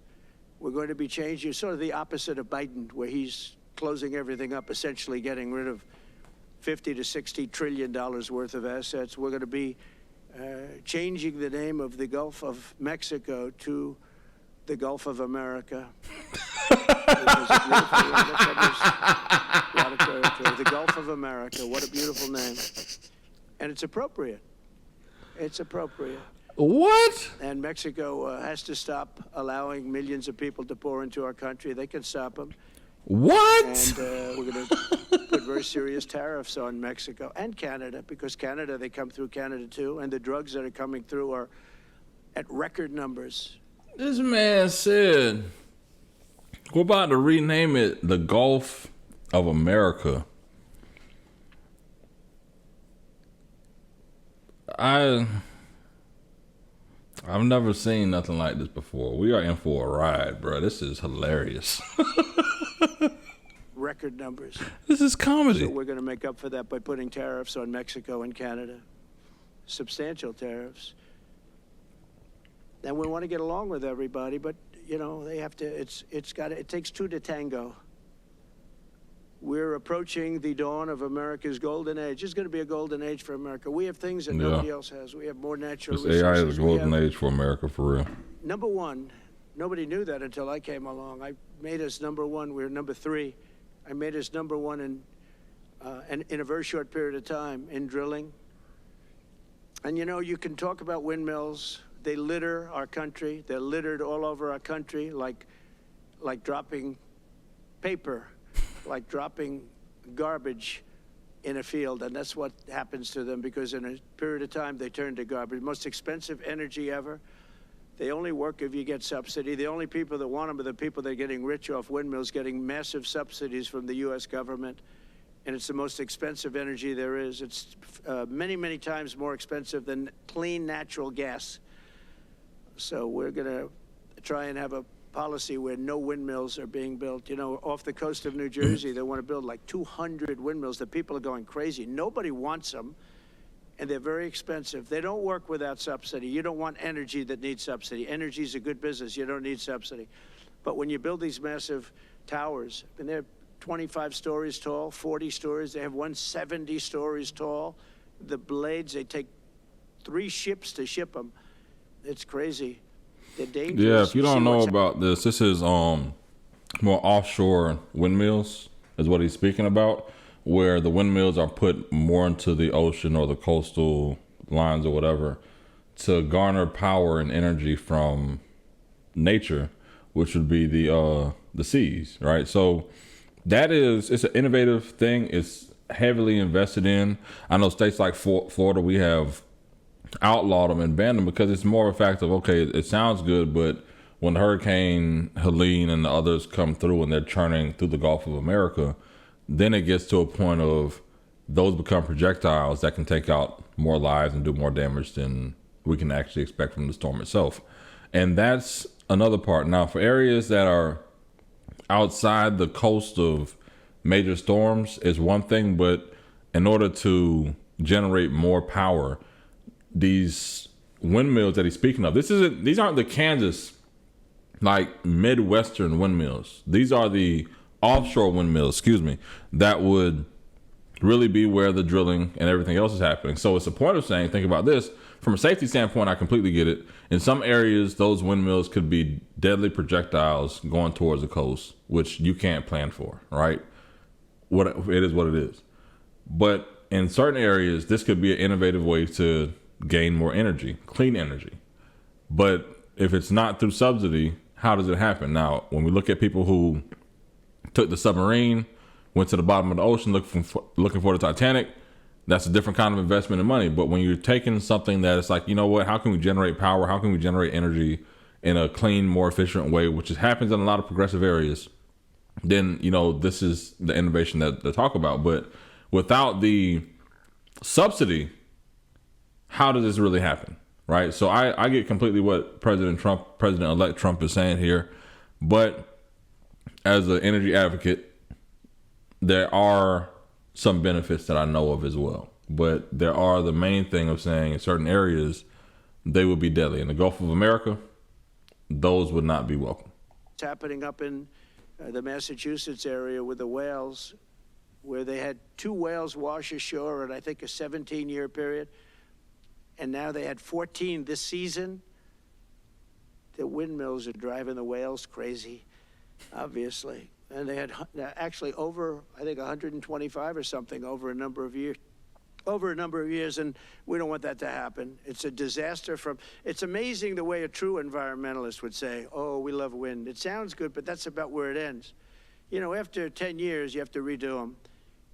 We're going to be changing, sort of the opposite of Biden, where he's closing everything up, essentially getting rid of $50 to $60 trillion worth of assets. We're going to be changing the name of the Gulf of Mexico to the Gulf of America. The Gulf of America. What a beautiful name. And it's appropriate. It's appropriate. What? And Mexico has to stop allowing millions of people to pour into our country. They can stop them. What? And we're going to put very serious tariffs on Mexico and Canada, because Canada, they come through Canada too, and the drugs that are coming through are at record numbers. This man said, we're about to rename it the Gulf of America. I've never seen nothing like this before. We are in for a ride, bro. This is hilarious. Record numbers. This is comedy. So we're going to make up for that by putting tariffs on Mexico and Canada. Substantial tariffs. And we want to get along with everybody, but, you know, they have to, it takes two to tango. We're approaching the dawn of America's golden age. It's going to be a golden age for America. We have things that nobody else has. We have more natural resources. AI is a golden age for America, for real. Number one, nobody knew that until I came along. I made us number one. We were number 3. I made us number 1 in a very short period of time in drilling. And, you know, you can talk about windmills. They litter our country. They're littered all over our country, like dropping paper, like dropping garbage in a field. And that's what happens to them, because in a period of time, they turn to garbage. Most expensive energy ever. They only work if you get subsidy. The only people that want them are the people that are getting rich off windmills, getting massive subsidies from the U.S. government. And it's the most expensive energy there is. It's many, many times more expensive than clean natural gas. So we're going to try and have a policy where no windmills are being built. You know, off the coast of New Jersey, they want to build like 200 windmills. The people are going crazy. Nobody wants them, and they're very expensive. They don't work without subsidy. You don't want energy that needs subsidy. Energy is a good business. You don't need subsidy. But when you build these massive towers, and they're 25 stories tall, 40 stories, they have one 70 stories tall. The blades, they take 3 ships to ship them. It's crazy. They're dangerous. Yeah, if you don't know about this, this is more offshore windmills is what he's speaking about, where the windmills are put more into the ocean or the coastal lines or whatever to garner power and energy from nature, which would be the seas, right? So it's an innovative thing. It's heavily invested in. I know states like Florida, we have outlawed them and banned them because it's more of a fact of, okay, it sounds good, but when Hurricane Helene and the others come through and they're churning through the Gulf of America, then it gets to a point of those become projectiles that can take out more lives and do more damage than we can actually expect from the storm itself. And that's another part. Now, for areas that are outside the coast of major storms is one thing, but in order to generate more power, these windmills that he's speaking of, these aren't the Kansas, like Midwestern windmills. These are the offshore windmills, that would really be where the drilling and everything else is happening. So it's a point of saying, think about this. From a safety standpoint, I completely get it. In some areas, those windmills could be deadly projectiles going towards the coast, which you can't plan for, right? It is what it is. But in certain areas, this could be an innovative way to gain more energy, clean energy. But if it's not through subsidy, how does it happen? Now, when we look at people who took the submarine, went to the bottom of the ocean looking for the Titanic, that's a different kind of investment in money. But when you're taking something that it's like, you know what, how can we generate power? How can we generate energy in a clean, more efficient way, which happens in a lot of progressive areas, then, this is the innovation that they talk about. But without the subsidy, how does this really happen, right? So I get completely what President-elect Trump is saying here. But as an energy advocate, there are some benefits that I know of as well. But there are the main thing of saying in certain areas, they would be deadly. In the Gulf of America, those would not be welcome. It's happening up in the Massachusetts area with the whales, where they had 2 whales wash ashore in, I think, a 17-year period. And now they had 14 this season. The windmills are driving the whales crazy, obviously. And they had actually over, I think, 125 or something over a number of years. And we don't want that to happen. It's a disaster it's amazing the way a true environmentalist would say, oh, we love wind. It sounds good, but that's about where it ends. After 10 years, you have to redo them.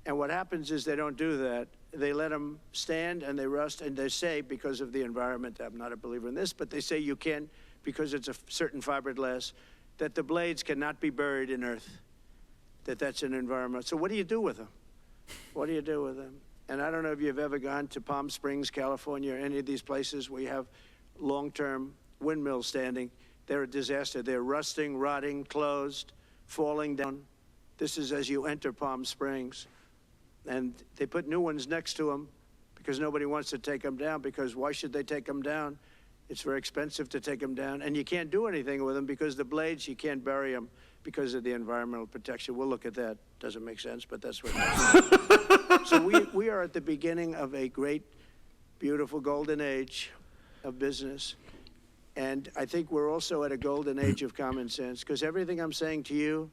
And what happens is they don't do that. They let them stand and they rust, and they say, because of the environment, I'm not a believer in this, but they say you can't, because it's a certain fiberglass, that the blades cannot be buried in earth, that's an environment. So what do you do with them? What do you do with them? And I don't know if you've ever gone to Palm Springs, California, or any of these places where you have long-term windmills standing. They're a disaster. They're rusting, rotting, closed, falling down. This is as you enter Palm Springs. And they put new ones next to them because nobody wants to take them down, because why should they take them down? It's very expensive to take them down. And you can't do anything with them because the blades, you can't bury them because of the environmental protection. We'll look at that. Doesn't make sense, but that's what it is. So we are at the beginning of a great, beautiful golden age of business. And I think we're also at a golden age of common sense, because everything I'm saying to you,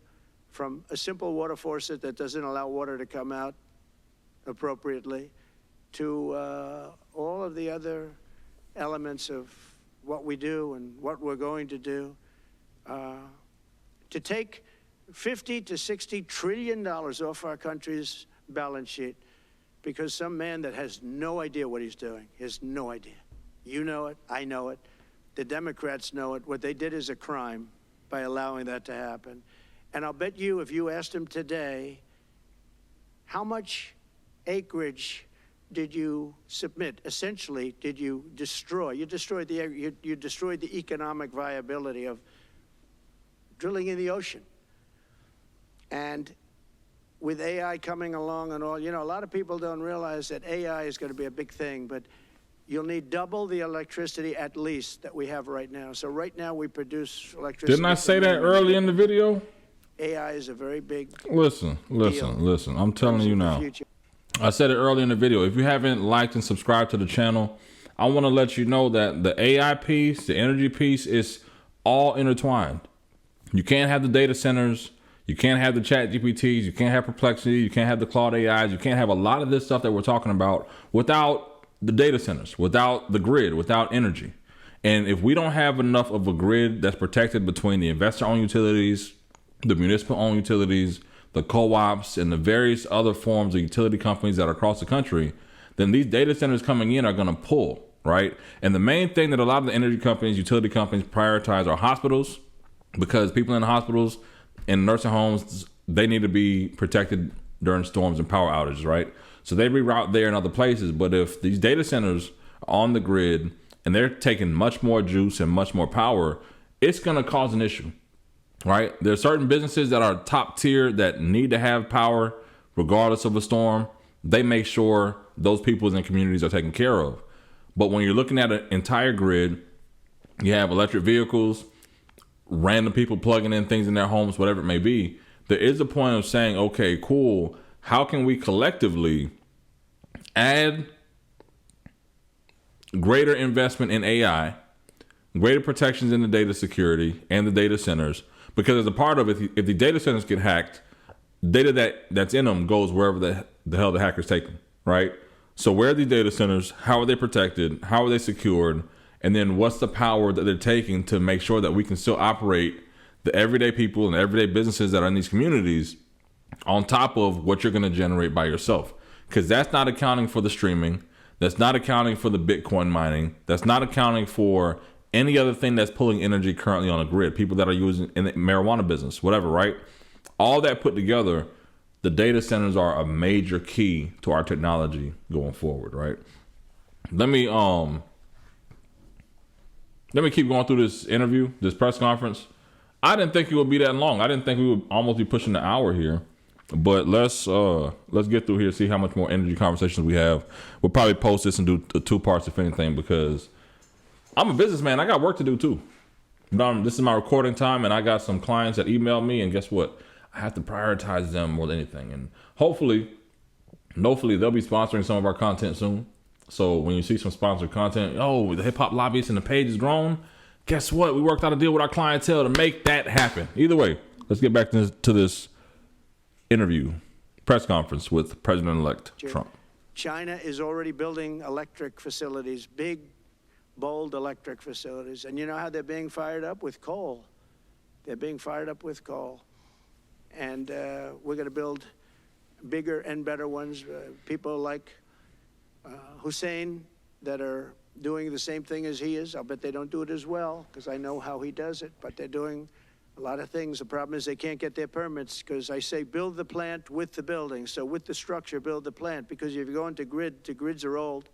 from a simple water faucet that doesn't allow water to come out appropriately, to all of the other elements of what we do and what we're going to do, to take $50 to $60 trillion off our country's balance sheet because some man that has no idea what he's doing, has no idea. You know it, I know it, the Democrats know it. What they did is a crime by allowing that to happen. And I'll bet you, if you asked him today, how much acreage did you submit? Essentially, did you destroy? You destroyed the economic viability of drilling in the ocean. And with AI coming along and all, a lot of people don't realize that AI is going to be a big thing, but you'll need double the electricity at least that we have right now. So right now we produce electricity. Didn't I say that early in the video? AI is a very big Listen. I'm telling you now. I said it early in the video. If you haven't liked and subscribed to the channel, I want to let you know that the AI piece, the energy piece is all intertwined. You can't have the data centers. You can't have the chat GPTs. You can't have Perplexity. You can't have the Claude AIs. You can't have a lot of this stuff that we're talking about without the data centers, without the grid, without energy. And if we don't have enough of a grid that's protected between the investor-owned utilities, the municipal-owned utilities, the co-ops, and the various other forms of utility companies that are across the country, then these data centers coming in are going to pull, right? And the main thing that a lot of the energy companies, utility companies prioritize are hospitals, because people in hospitals and nursing homes, they need to be protected during storms and power outages, right? So they reroute there and other places. But if these data centers are on the grid and they're taking much more juice and much more power, it's going to cause an issue. Right? There are certain businesses that are top tier that need to have power regardless of a storm. They make sure those people in communities are taken care of. But when you're looking at an entire grid, you have electric vehicles, random people plugging in things in their homes, whatever it may be. There is a point of saying, okay, cool. How can we collectively add greater investment in AI, greater protections in the data security and the data centers? Because as a part of it, if the data centers get hacked, data that's in them goes wherever the hell the hackers take them, right? So where are these data centers? How are they protected? How are they secured? And then what's the power that they're taking to make sure that we can still operate the everyday people and everyday businesses that are in these communities on top of what you're going to generate by yourself? Because that's not accounting for the streaming. That's not accounting for the Bitcoin mining. That's not accounting for any other thing that's pulling energy currently on a grid, people that are using in the marijuana business, whatever, right? All that put together, the data centers are a major key to our technology going forward, right? Let me keep going through this interview, this press conference. I didn't think it would be that long. I didn't think we would almost be pushing the hour here. But let's get through here, see how much more energy conversations we have. We'll probably post this and do the 2 parts, if anything, because I'm a businessman. I got work to do too. This is my recording time, and I got some clients that email me, and guess what? I have to prioritize them more than anything. And hopefully they'll be sponsoring some of our content soon. So when you see some sponsored content, the hip hop lobbyist and the page has grown. Guess what? We worked out a deal with our clientele to make that happen. Either way, let's get back to this interview, press conference with President-elect Trump. China is already building electric facilities, big, bold electric facilities. And you know how they're being fired up? With coal. They're being fired up with coal. And we're going to build bigger and better ones. People like Hussein that are doing the same thing as he is. I'll bet they don't do it as well because I know how he does it, but they're doing a lot of things. The problem is they can't get their permits because I say build the plant with the building. So with the structure, build the plant, because if you go into grid, the grids are old.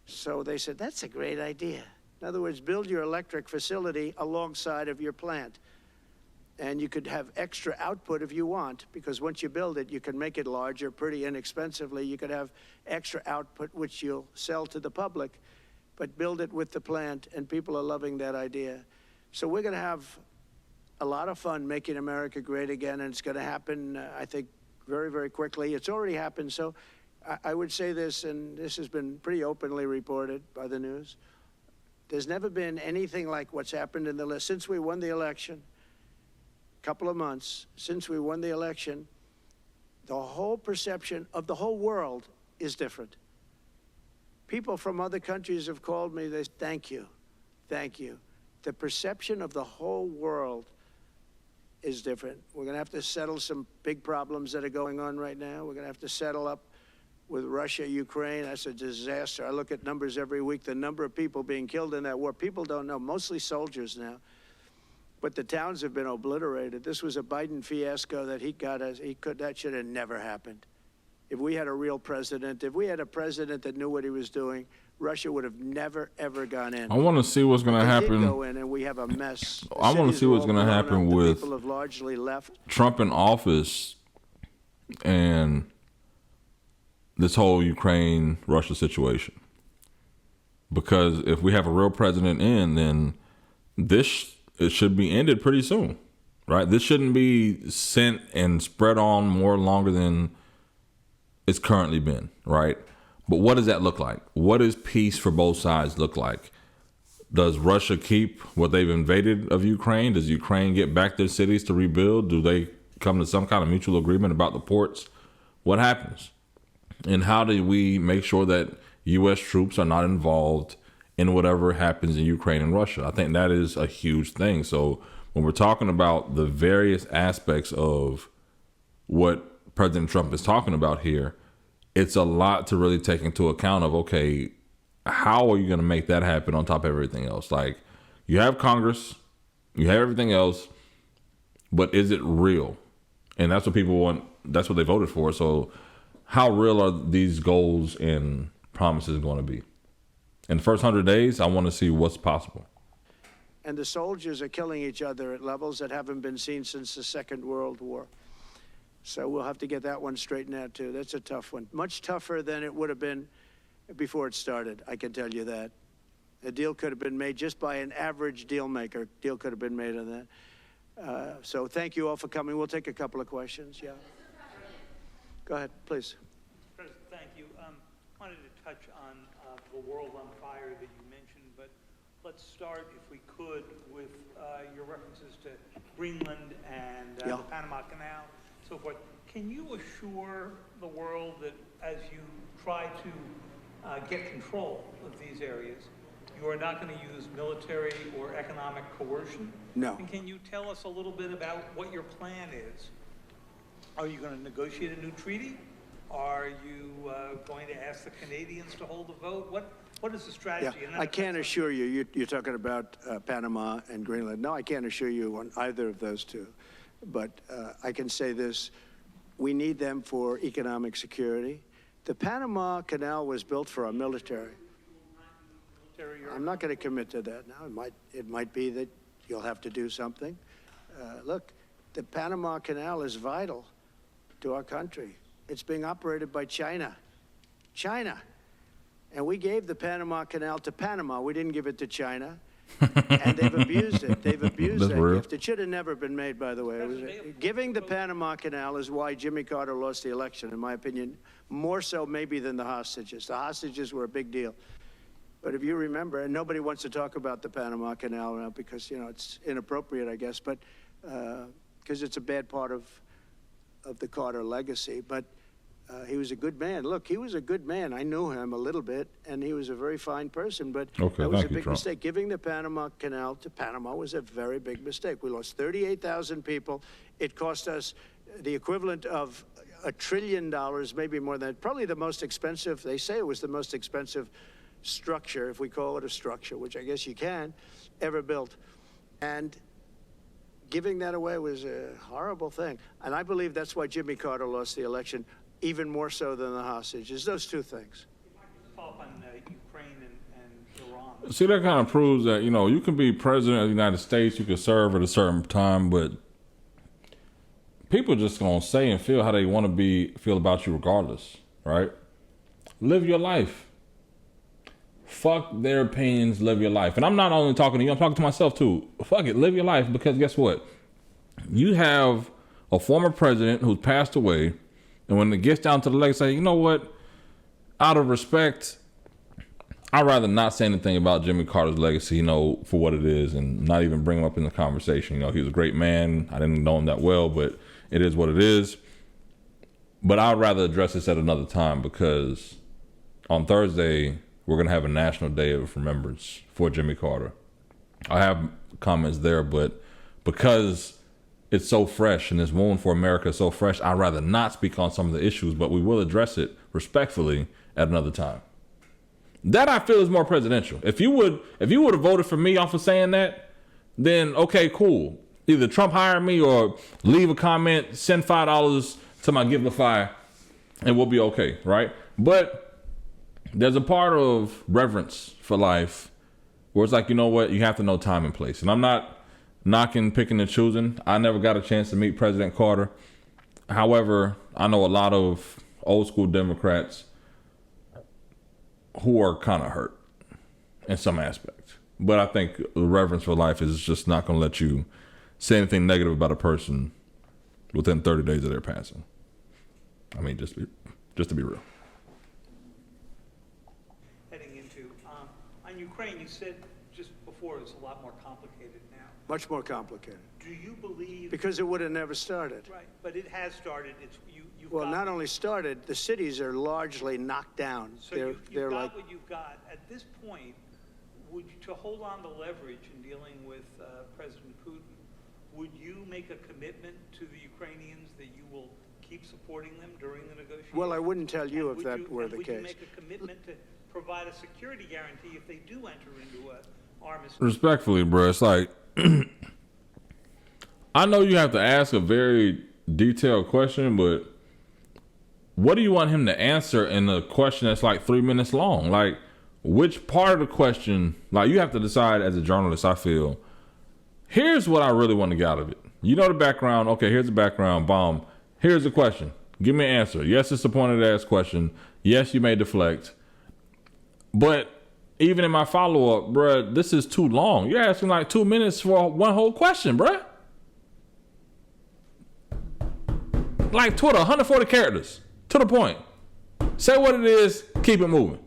So they said, that's a great idea. In other words, build your electric facility alongside of your plant. And you could have extra output if you want, because once you build it, you can make it larger pretty inexpensively. You could have extra output, which you'll sell to the public, but build it with the plant, and people are loving that idea. So we're going to have a lot of fun making America great again, and it's going to happen, I think, very, very quickly. It's already happened. So I would say this, and this has been pretty openly reported by the news. There's never been anything like what's happened in the list since we won the election. Couple of months since we won the election, the whole perception of the whole world is different. People from other countries have called me. They say, thank you. The perception of the whole world is different. We're going to have to settle some big problems that are going on right now. We're going to have to settle up with Russia, Ukraine. That's a disaster. I look at numbers every week, the number of people being killed in that war. People don't know, mostly soldiers now. But the towns have been obliterated. This was a Biden fiasco that that should have never happened. If we had a real president, if we had a president that knew what he was doing, Russia would have never, ever gone in. I want to see what's going to happen. Go in and we have a mess. I want to see what's going to happen with people have largely left. Trump in office and this whole Ukraine-Russia situation. because if we have a real president in, then it should be ended pretty soon, right? This shouldn't be sent and spread on more longer than it's currently been, right? But what does that look like? What does peace for both sides look like? Does Russia keep what they've invaded of Ukraine? Does Ukraine get back their cities to rebuild? Do they come to some kind of mutual agreement about the ports? What happens? And how do we make sure that U.S. troops are not involved in whatever happens in Ukraine and Russia? I think that is a huge thing. So when we're talking about the various aspects of what President Trump is talking about here, it's a lot to really take into account of, okay, how are you going to make that happen on top of everything else? Like, you have Congress, you have everything else, but is it real? And that's what people want. That's what they voted for. So how real are these goals and promises going to be? In the first 100 days, I want to see what's possible. And the soldiers are killing each other at levels that haven't been seen since the Second World War. So we'll have to get that one straightened out, too. That's a tough one. Much tougher than it would have been before it started, I can tell you that. A deal could have been made just by an average deal maker. Deal could have been made on that. So thank you all for coming. We'll take a couple of questions. Yeah. Go ahead, please. President, thank you. Wanted to touch on the world on fire that you mentioned, but let's start, if we could, with your references to Greenland and the Panama Canal, so forth. Can you assure the world that as you try to get control of these areas, you are not going to use military or economic coercion? No. And can you tell us a little bit about what your plan is? Are you going to negotiate a new treaty? Are you going to ask the Canadians to hold a vote? What is the strategy? Yeah, I can't assure you, you're talking about Panama and Greenland. No, I can't assure you on either of those two. But I can say this, we need them for economic security. The Panama Canal was built for our military. I'm not going to commit to that now. It might be that you'll have to do something. Look, the Panama Canal is vital to our country. It's being operated by China. China. And we gave the Panama Canal to Panama. We didn't give it to China. And they've abused it. They've abused that gift. It should have never been made, by the way. Giving the Panama Canal is why Jimmy Carter lost the election, in my opinion, more so maybe than the hostages. The hostages were a big deal. But if you remember, and nobody wants to talk about the Panama Canal now because, you know, it's inappropriate, I guess, but because it's a bad part of the Carter legacy. But he was a good man. Look, he was a good man. I knew him a little bit, and he was a very fine person. But that was a big mistake. Giving the Panama Canal to Panama was a very big mistake. We lost 38,000 people. It cost us the equivalent of $1 trillion, maybe more than that. Probably the most expensive. They say it was the most expensive structure, if we call it a structure, which I guess you can, ever built. And giving that away was a horrible thing. And I believe that's why Jimmy Carter lost the election, even more so than the hostages. Those two things. Follow up on Ukraine and Iran. See, that kind of proves that, you know, you can be president of the United States, you can serve at a certain time, but people just going to say and feel how they want to feel about you regardless, right? Live your life. Fuck their opinions, live your life. And I'm not only talking to you, I'm talking to myself too. Fuck it, live your life, because guess what? You have a former president who's passed away, and when it gets down to the legacy, say, you know what? Out of respect, I'd rather not say anything about Jimmy Carter's legacy, you know, for what it is, and not even bring him up in the conversation. You know, he was a great man. I didn't know him that well, but it is what it is. But I'd rather address this at another time, because on Thursday, we're going to have a national day of remembrance for Jimmy Carter. I have comments there, but because it's so fresh and this wound for America is so fresh, I'd rather not speak on some of the issues, but we will address it respectfully at another time. That I feel is more presidential. If you would have voted for me off of saying that, then okay, cool. Either Trump hire me or leave a comment, send $5 to my Givelify, and we'll be okay, right? But there's a part of reverence for life where it's like, you know what, you have to know time and place. And I'm not knocking, picking and choosing. I never got a chance to meet President Carter. However, I know a lot of old school Democrats who are kind of hurt. in some aspects. But I think the reverence for life is just not going to let you say anything negative about a person within 30 days of their passing. I mean, just to be real. Heading into, on Ukraine, you said just before it's a lot more complicated now. Much more complicated. Do you believe? Because it would have never started. Right, but it has started. You've Well, got, not only started, the cities are largely knocked down. So they're you've got like, what you've got. At this point, to hold on to leverage in dealing with President Putin, would you make a commitment to the Ukrainians that you will keep supporting them during the negotiations? well, I wouldn't tell you And if that were the would case. you make a commitment to provide a security guarantee if they do enter into an armistice? Respectfully, bro, it's like, I know you have to ask a very detailed question, but what do you want him to answer in a question that's like 3 minutes long? Like, which part of the question, like, you have to decide as a journalist, I feel, here's what I really want to get out of it. You know the background. Okay, here's the background. Bomb. Here's the question. Give me an answer. Yes, it's a pointed ass question. Yes, you may deflect. But even in my follow-up, bruh, this is too long. You're asking like 2 minutes for one whole question, bruh. Like Twitter, 140 characters. To the point. Say what it is, keep it moving.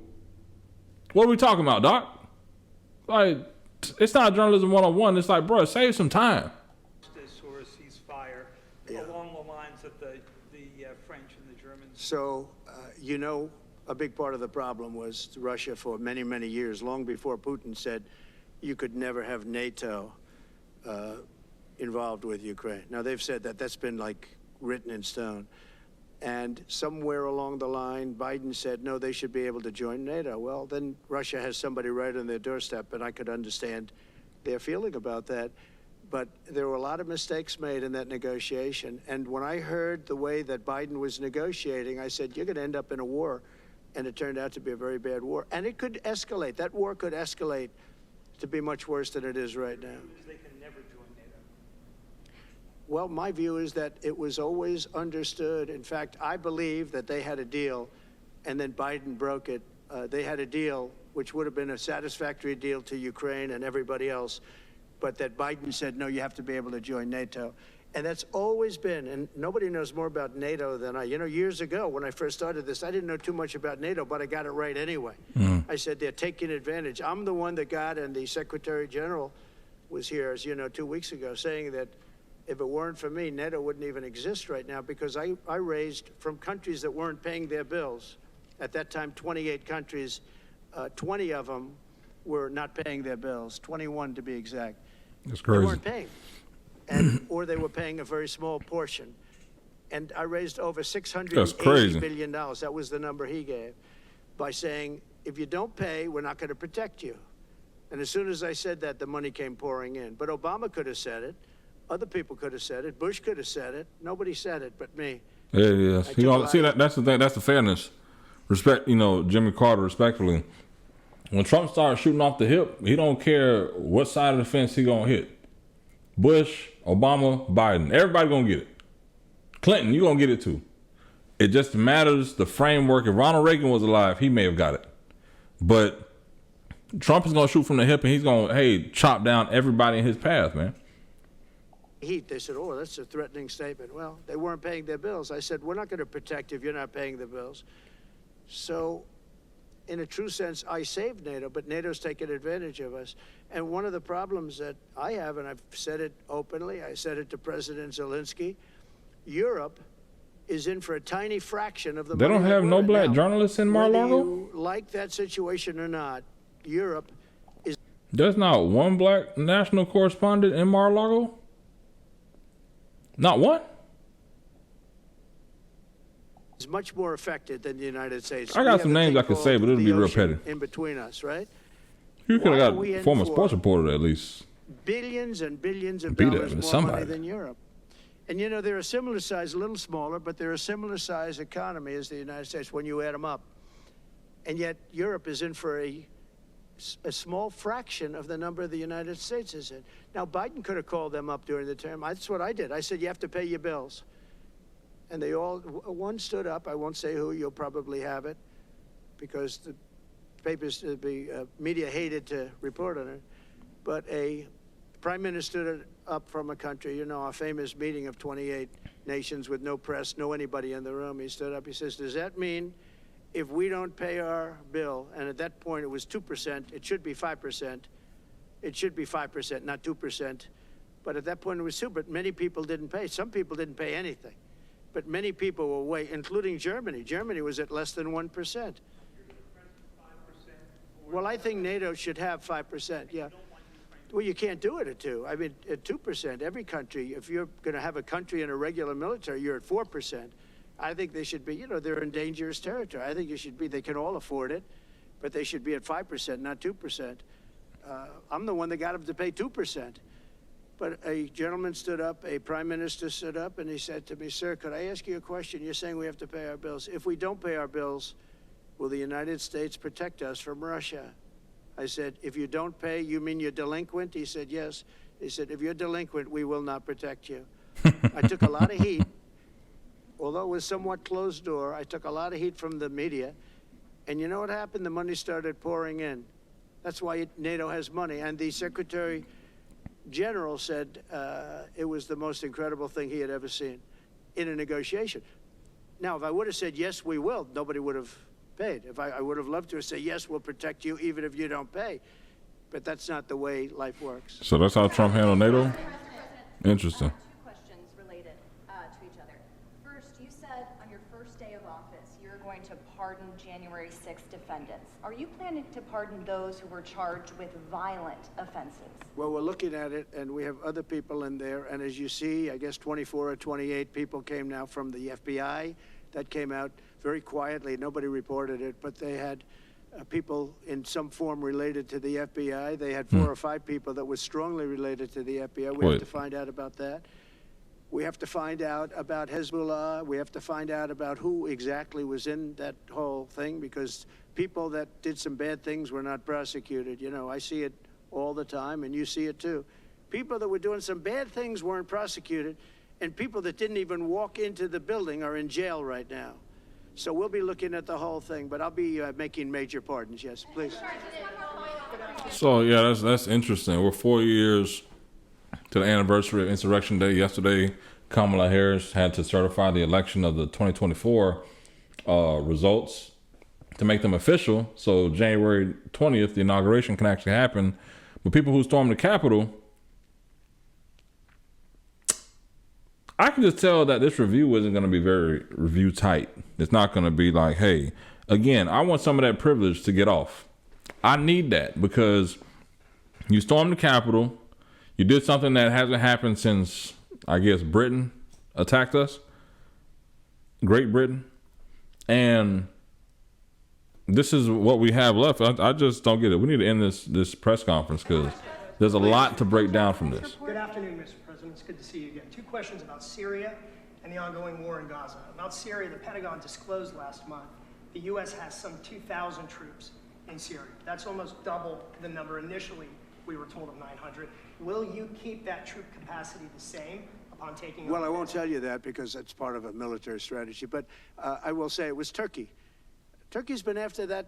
What are we talking about, Doc? Like, it's not journalism 101. It's like, bruh, save some time. Or a ceasefire along the lines that the French and the Germans. So, you know, a big part of the problem was Russia for many, many years, long before Putin said you could never have NATO involved with Ukraine. Now, they've said that. That's been, like, written in stone. And somewhere along the line, Biden said, no, they should be able to join NATO. Well, then Russia has somebody right on their doorstep, and I could understand their feeling about that. But there were a lot of mistakes made in that negotiation. And when I heard the way that Biden was negotiating, I said, you're going to end up in a war. And it turned out to be a very bad war. And it could escalate. That war could escalate to be much worse than it is right now. They can never join NATO. Well, my view is that it was always understood. In fact, I believe that they had a deal, and then Biden broke it. They had a deal which would have been a satisfactory deal to Ukraine and everybody else, but that Biden said, no, you have to be able to join NATO. And that's always been, and nobody knows more about NATO than I. You know, years ago, when I first started this, I didn't know too much about NATO, but I got it right anyway. I said, they're taking advantage. I'm the one that got, and the Secretary General was here, as you know, 2 weeks ago, saying that if it weren't for me, NATO wouldn't even exist right now, because I raised from countries that weren't paying their bills. At that time, 28 countries, 20 of them were not paying their bills, 21 to be exact. That's crazy. They weren't paying, and or they were paying a very small portion. And I raised over $680 billion. That was the number he gave, by saying, if you don't pay, we're not going to protect you. And as soon as I said that, the money came pouring in. But Obama could have said it. Other people could have said it. Bush could have said it. Nobody said it but me. Yeah. You know, see, that's the thing. That's the fairness. Respect, you know, Jimmy Carter, respectfully. When Trump started shooting off the hip, he don't care what side of the fence he gonna hit. Bush, Obama, Biden, everybody gonna get it. Clinton, you gonna get it too. It just matters the framework. If Ronald Reagan was alive, he may have got it. But Trump is gonna shoot from the hip, and he's gonna, hey, chop down everybody in his path, man. They said, oh, that's a threatening statement. Well, they weren't paying their bills. I said, we're not going to protect you if you're not paying the bills. So, in a true sense, I saved NATO, but NATO's taken advantage of us. And one of the problems that I have, and I've said it openly, I said it to President Zelensky, Europe is in for a tiny fraction of the money. They don't have no black now, journalists in Mar-a-Lago? Whether you like that situation or not, Europe is... There's not one black national correspondent in Mar-a-Lago? Not one? is much more affected than the United States. I got some names I could say, but it'll be real petty. In between us, right? You could have got a former sports reporter at least. Billions and billions of dollars more money than Europe. And you know, they're a similar size, a little smaller, but they're a similar size economy as the United States when you add them up. And yet Europe is in for a small fraction of the number the United States is in. Now, Biden could have called them up during the term. That's what I did. I said, you have to pay your bills. And they all, one stood up. I won't say who, you'll probably have it, because the media hated to report on it, but a prime minister stood up from a country, you know, a famous meeting of 28 nations with no press, no anybody in the room. He stood up, he says, does that mean if we don't pay our bill, and at that point it was 2%, it should be 5%, it should be 5%, not 2%, but at that point it was 2%, but many people didn't pay. Some people didn't pay anything, but many people were way, including Germany. Germany was at less than 1%. Well, I think NATO should have 5%, yeah. Well, you can't do it at 2%. I mean, at 2%, every country, if you're going to have a country in a regular military, you're at 4%. I think they should be, you know, they're in dangerous territory. I think it should be, they can all afford it, but they should be at 5%, not 2%. I'm the one that got them to pay 2%. But a gentleman stood up, a prime minister stood up, and he said to me, sir, could I ask you a question? You're saying we have to pay our bills. If we don't pay our bills, will the United States protect us from Russia? I said, if you don't pay, you mean you're delinquent? He said, yes. He said, if you're delinquent, we will not protect you. I took a lot of heat. Although it was somewhat closed door, I took a lot of heat from the media. And you know what happened? The money started pouring in. That's why NATO has money. And the Secretary General said it was the most incredible thing he had ever seen in a negotiation. Now, if I would have said, yes, we will, nobody would have paid. If I would have loved to say, yes, we'll protect you even if you don't pay. But that's not the way life works. So that's how Trump handled NATO? Interesting. Two questions related to each other. First, you said on your first day of office, you're going to pardon January 6th defendants. Are you planning to pardon those who were charged with violent offenses? Well, we're looking at it, and we have other people in there. And as you see, I guess 24 or 28 people came now from the FBI. That came out very quietly. Nobody reported it, but they had people in some form related to the FBI. They had 4 or 5 people that were strongly related to the FBI. We have to find out about that. We have to find out about Hezbollah. We have to find out about who exactly was in that whole thing, because people that did some bad things were not prosecuted. You know, I see it all the time, and you see it too. People that were doing some bad things weren't prosecuted, and people that didn't even walk into the building are in jail right now. So we'll be looking at the whole thing, but I'll be making major pardons. Yes, please. So, yeah, that's interesting. We're 4 years to the anniversary of Insurrection Day. Yesterday, Kamala Harris had to certify the election of the 2024 results to make them official. So January 20th, the inauguration can actually happen. But people who stormed the Capitol, I can just tell that this review isn't going to be very review tight. It's not going to be like, hey, again, I want some of that privilege to get off. I need that because you stormed the Capitol. You did something that hasn't happened since, I guess, Britain attacked us. Great Britain. And this is what we have left. I just don't get it. We need to end this press conference because there's a lot to break down from this. Good afternoon, Mr. President. It's good to see you again. 2 questions about Syria and the ongoing war in Gaza. About Syria, the Pentagon disclosed last month the U.S. has some 2,000 troops in Syria. That's almost double the number initially we were told of 900. Will you keep that troop capacity the same upon taking over? Well, I won't tell you that because that's part of a military strategy, but I will say it was Turkey. Turkey's been after that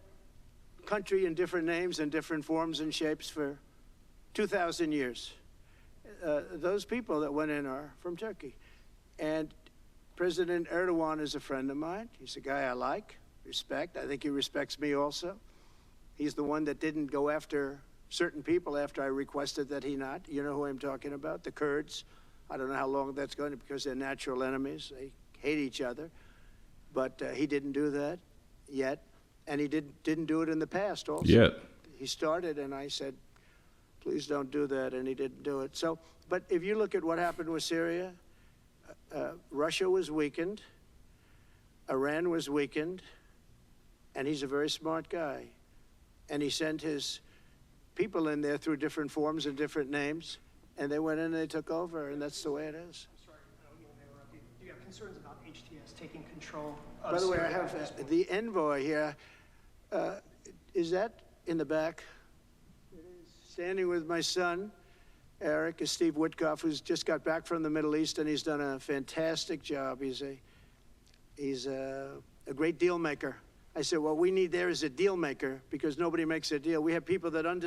country in different names and different forms and shapes for 2,000 years. Those people that went in are from Turkey. And President Erdogan is a friend of mine. He's a guy I like, respect. I think he respects me also. He's the one that didn't go after certain people after I requested that he not. You know who I'm talking about, the Kurds. I don't know how long that's going to, because they're natural enemies. They hate each other. But he didn't do that yet. And he didn't do it in the past also. Yet. He started, and I said, please don't do that, and he didn't do it. So, but if you look at what happened with Syria, Russia was weakened, Iran was weakened, and he's a very smart guy. And he sent his people in there through different forms and different names, and they went in and they took over, and that's the way it is. I'm sorry, I don't mean to interrupt you. Do you have concerns about HTS taking control of By the way, I Syria have the envoy here. Is that in the back? Standing with my son, Eric, is Steve Witkoff, who's just got back from the Middle East, and he's done a fantastic job. He's a great deal maker. I said, what we need there is a deal maker, because nobody makes a deal. We have people that understand